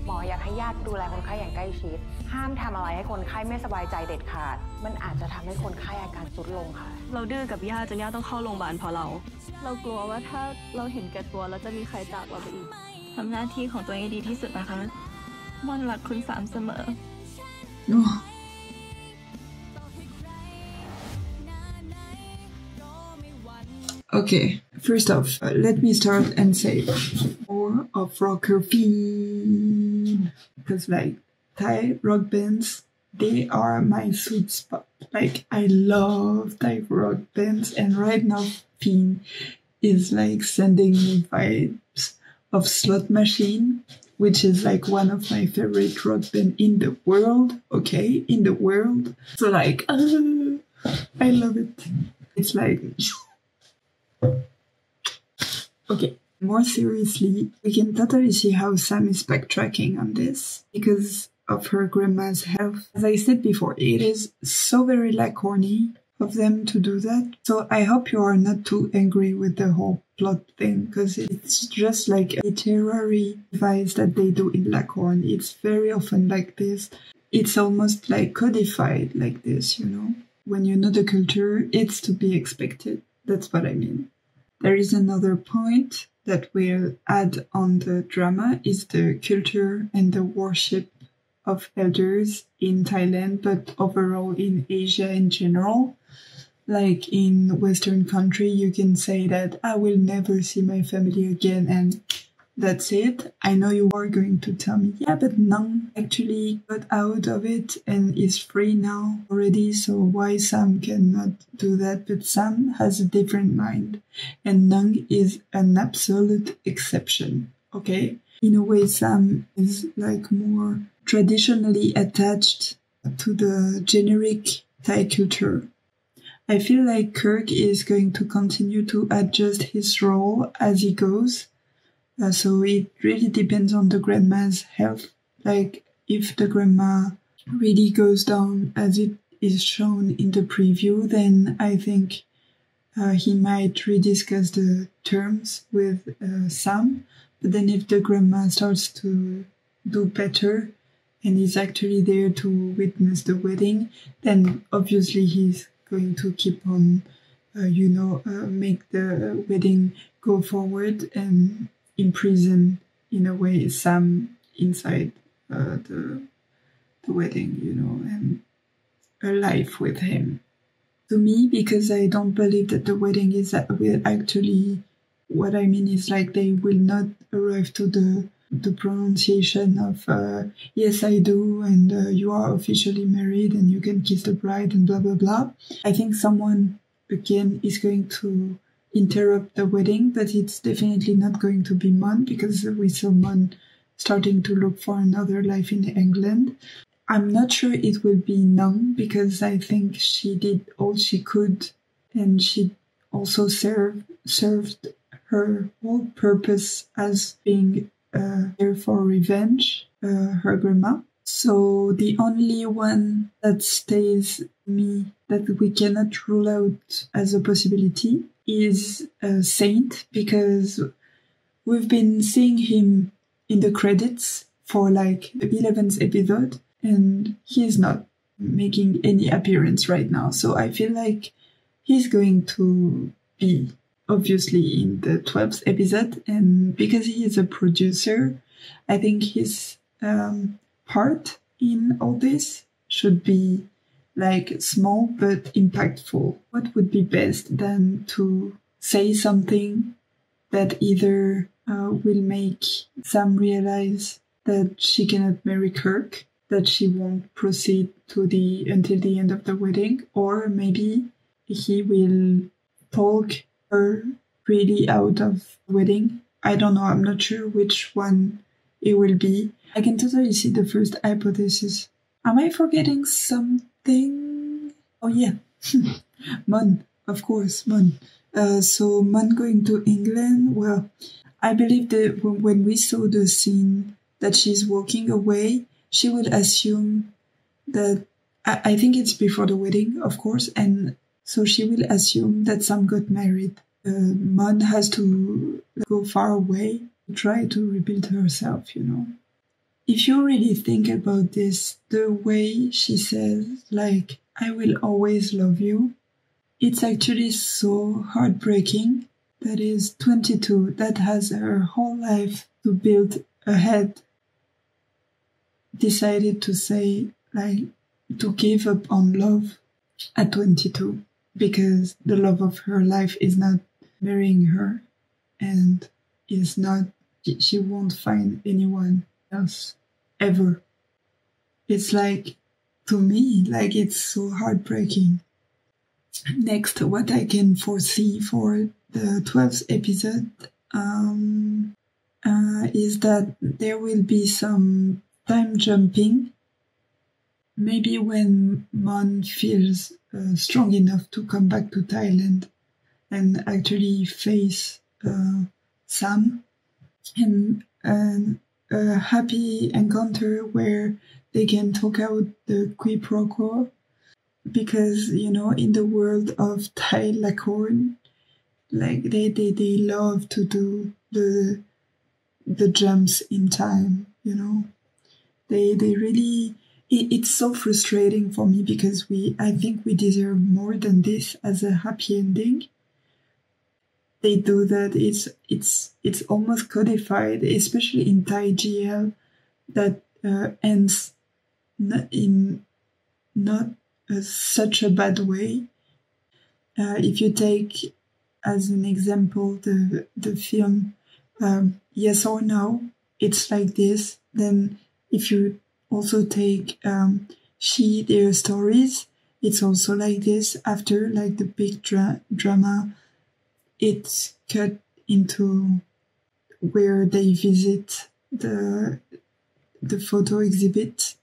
หมออยากให้ญาติดูแลคนไข้อย่างใกล้ชิดห้ามทำอะไรให้คนไข้ไม่สบายใจเด็ดขาดมันอาจจะทำให้คนไข้อาการทรุดลงค่ะเราดื้อกับญาติจนญาติต้องเข้าโรงพยาบาลเพราะเรากลัวว่าถ้าเราเห็นแก่ตัวแล้วจะมีใครจากเราไปอีกทำหน้าที่ของตัวเองให้ดีที่สุดนะคะม่อนรักคุณสามเสมอ Okay, first off, let me start and say more of rocker theme. Because, like, Thai rock bands, they are my sweet spot. Like, I love Thai rock bands, and right now Theme is, like, sending me vibes of Slot Machine, which is, like, one of my favorite rock band in the world. Okay, in the world. So, like, I love it. It's like... Okay, more seriously, we can totally see how Sam is backtracking on this because of her grandma's health. As I said before, it is so very corny of them to do that. So I hope you are not too angry with the whole plot thing, because it's just like a literary device that they do in Lacorn. It's very often like this. It's almost like codified like this, you know? When you know the culture, it's to be expected. That's what I mean. There is another point that we'll add on the drama is the culture and the worship of elders in Thailand, but overall in Asia in general. Like in Western country, you can say that I will never see my family again and that's it. I know you are going to tell me, yeah, but Nung actually got out of it and is free now already, so why Sam cannot do that? But Sam has a different mind, and Nung is an absolute exception, okay? In a way, Sam is like more traditionally attached to the generic Thai culture. I feel like Kirk is going to continue to adjust his role as he goes. So it really depends on the grandma's health. Like, if the grandma really goes down as it is shown in the preview, then I think he might rediscuss the terms with Sam. But then if the grandma starts to do better and is actually there to witness the wedding, then obviously he's going to keep on, make the wedding go forward and imprison, in a way, Sam inside the wedding, and a life with him. To me, because I don't believe that the wedding will actually, what I mean is like they will not arrive to the pronunciation of yes I do, and you are officially married and you can kiss the bride and blah blah blah. I think someone again is going to interrupt the wedding, but it's definitely not going to be Mon, because we saw Mon starting to look for another life in England. I'm not sure it will be Nung, because I think she did all she could, and she also served her whole purpose as being there for revenge, her grandma. So the only one that stays me that we cannot rule out as a possibility is Saint, because we've been seeing him in the credits for like the 11th episode, and he is not making any appearance right now. So I feel like he's going to be obviously in the 12th episode, and because he is a producer, I think his part in all this should be like small but impactful. What would be best than to say something that either will make Sam realize that she cannot marry Kirk, that she won't proceed until the end of the wedding, or maybe he will talk her really out of the wedding. I don't know, I'm not sure which one it will be. I can totally see the first hypothesis. Am I forgetting something? Oh yeah, Mon, of course, Mon. So Mon going to England, well, I believe that when we saw the scene that she's walking away, she will assume that, I think it's before the wedding, of course, and so she will assume that Sam got married. Mon has to go far away to try to rebuild herself, If you really think about this, the way she says, like, I will always love you, it's actually so heartbreaking. That is 22, that has her whole life to build ahead, decided to say, like, to give up on love at 22, because the love of her life is not marrying her, and is not, she won't find anyone else ever. It's like, to me, like, it's so heartbreaking. Next, what I can foresee for the 12th episode is that there will be some time jumping. Maybe when Mon feels strong enough to come back to Thailand and actually face Sam, and a happy encounter where they can talk out the qui pro quo, because in the world of Thai Lacorn, like they love to do the jumps in time, they really, it's so frustrating for me, because I think we deserve more than this as a happy ending. They do that, it's almost codified, especially in Thai GL, that ends in not such a bad way. If you take as an example the film Yes or No, it's like this. Then if you also take Their Stories, it's also like this. After like the big drama, it's cut into where they visit the photo exhibit.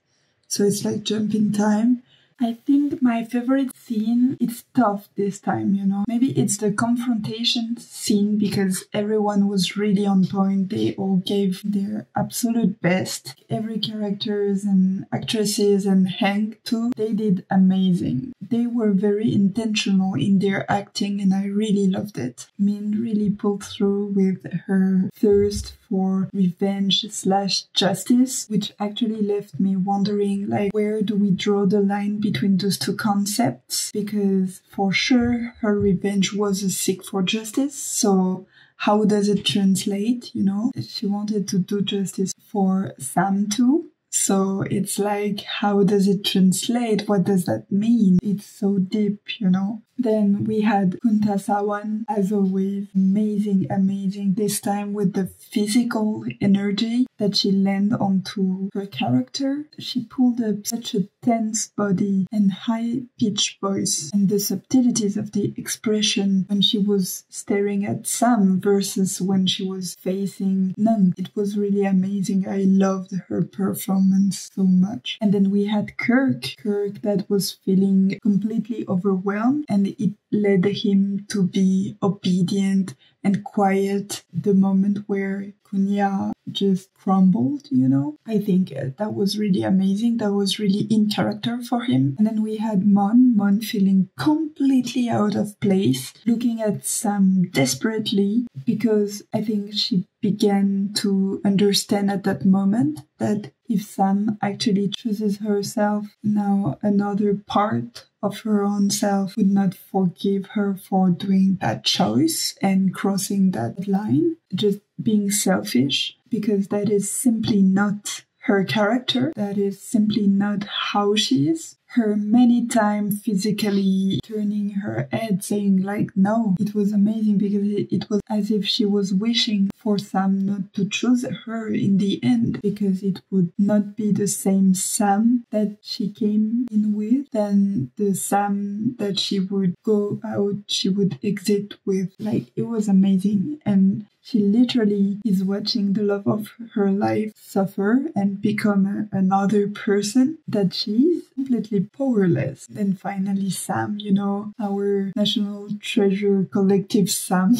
So it's like jump in time. I think my favorite scene, it's tough this time, Maybe it's the confrontation scene, because everyone was really on point. They all gave their absolute best. Every characters and actresses, and Hank too, they did amazing. They were very intentional in their acting, and I really loved it. Min really pulled through with her thirst for revenge/justice, which actually left me wondering, like, where do we draw the line between those two concepts? Because for sure her revenge was a seek for justice, so how does it translate, you know? She wanted to do justice for Sam too. So it's like, how does it translate? What does that mean? It's so deep, you know? Then we had Kunta Sawan, as always, amazing, this time with the physical energy that she lent onto her character. She pulled up such a tense body and high-pitched voice, and the subtleties of the expression when she was staring at Sam versus when she was facing Nung. It was really amazing. I loved her performance so much. And then we had Kirk that was feeling completely overwhelmed, and it led him to be obedient and quiet the moment where Kunya just crumbled, you know? I think that was really amazing. That was really in character for him. And then we had Mon feeling completely out of place, looking at Sam desperately, because I think she began to understand at that moment that if Sam actually chooses herself, now another part of her own self would not forgive her for doing that choice and crossing that line, just being selfish, because that is simply not her character. That is simply not how she is. Her many times physically turning her head, saying like no. It was amazing because it was as if she was wishing for Sam not to choose her in the end, because it would not be the same Sam that she came in with than the Sam that she would go out, she would exit with. Like, it was amazing. And she literally is watching the love of her life suffer and become another person that she is, completely powerless. Then finally Sam, you know, our national treasure collective Sam,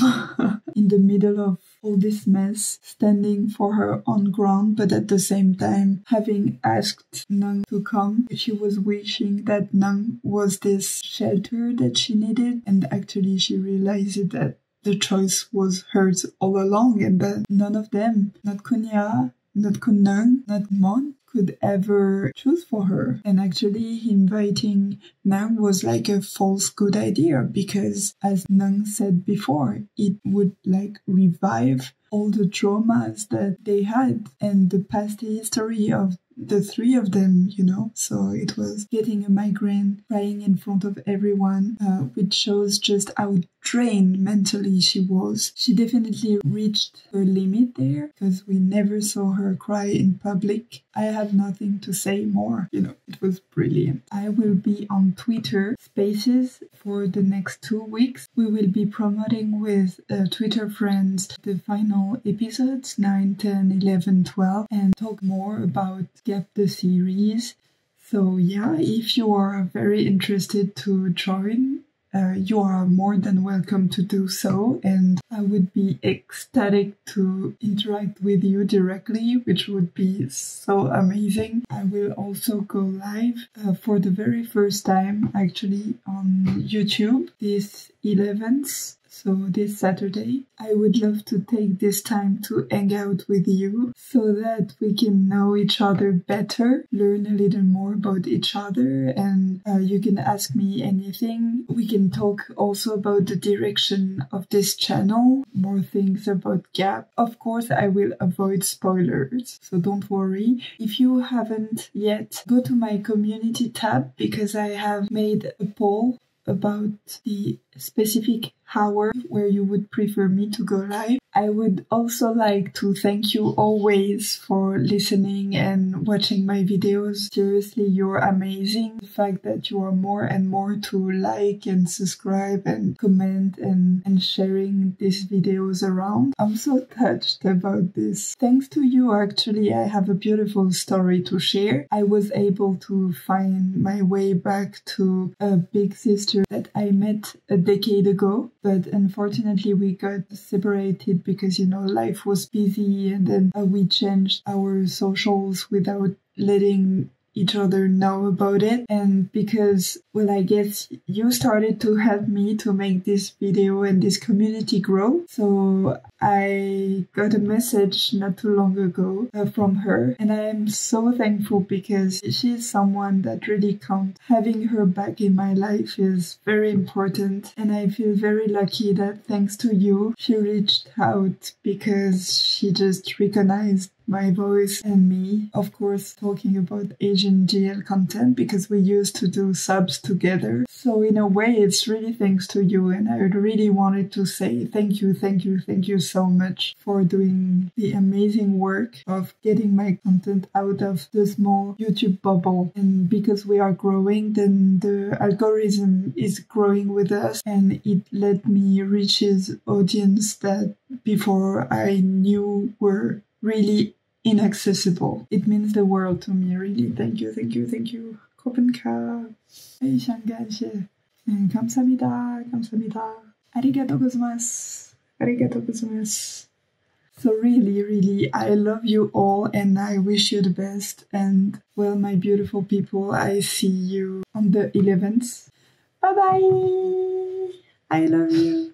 in the middle of all this mess, standing for her own ground, but at the same time having asked Nung to come. She was wishing that Nung was this shelter that she needed, and actually she realized that the choice was hers all along, and that none of them, not Kunya, not Kunung, not Mon, could ever choose for her. And actually inviting Nung was like a false good idea, because as Nung said before, it would like revive all the traumas that they had and the past history of the three of them, you know. So it was getting a migraine, crying in front of everyone, which shows just how drained mentally she was. She definitely reached her limit there, because we never saw her cry in public. I have nothing to say more, you know. It was brilliant. I will be on Twitter Spaces for the next 2 weeks. We will be promoting with Twitter friends the final episodes 9, 10, 11, 12, and talk more about Gap the series. So yeah, if you are very interested to join, you are more than welcome to do so, and I would be ecstatic to interact with you directly, which would be so amazing. I will also go live for the very first time actually on YouTube this 11th. So this Saturday, I would love to take this time to hang out with you so that we can know each other better, learn a little more about each other, and you can ask me anything. We can talk also about the direction of this channel, more things about Gap. Of course, I will avoid spoilers, so don't worry. If you haven't yet, go to my community tab, because I have made a poll about the specific hour where you would prefer me to go live. I would also like to thank you always for listening and watching my videos. Seriously, you're amazing. The fact that you are more and more to like and subscribe and comment and sharing these videos around. I'm so touched about this. Thanks to you, actually, I have a beautiful story to share. I was able to find my way back to a big sister that I met a decade ago, but unfortunately we got separated because, you know, life was busy, and then we changed our socials without letting each other know about it. And because, well, I guess you started to help me to make this video and this community grow. So I got a message not too long ago from her, and I am so thankful because she's someone that really counts. Having her back in my life is very important, and I feel very lucky that thanks to you, she reached out because she just recognized my voice and me, of course, talking about Asian GL content because we used to do subs together. So in a way, it's really thanks to you, and I really wanted to say thank you so much for doing the amazing work of getting my content out of the small YouTube bubble. And because we are growing, then the algorithm is growing with us, and it let me reach his audience that before I knew were really inaccessible. It means the world to me, really. Thank you. 고픈카. 에이샹간시. 감사합니다. 아리가토 고자이마스. So really, I love you all and I wish you the best. And well, my beautiful people, I see you on the 11th. Bye bye. I love you.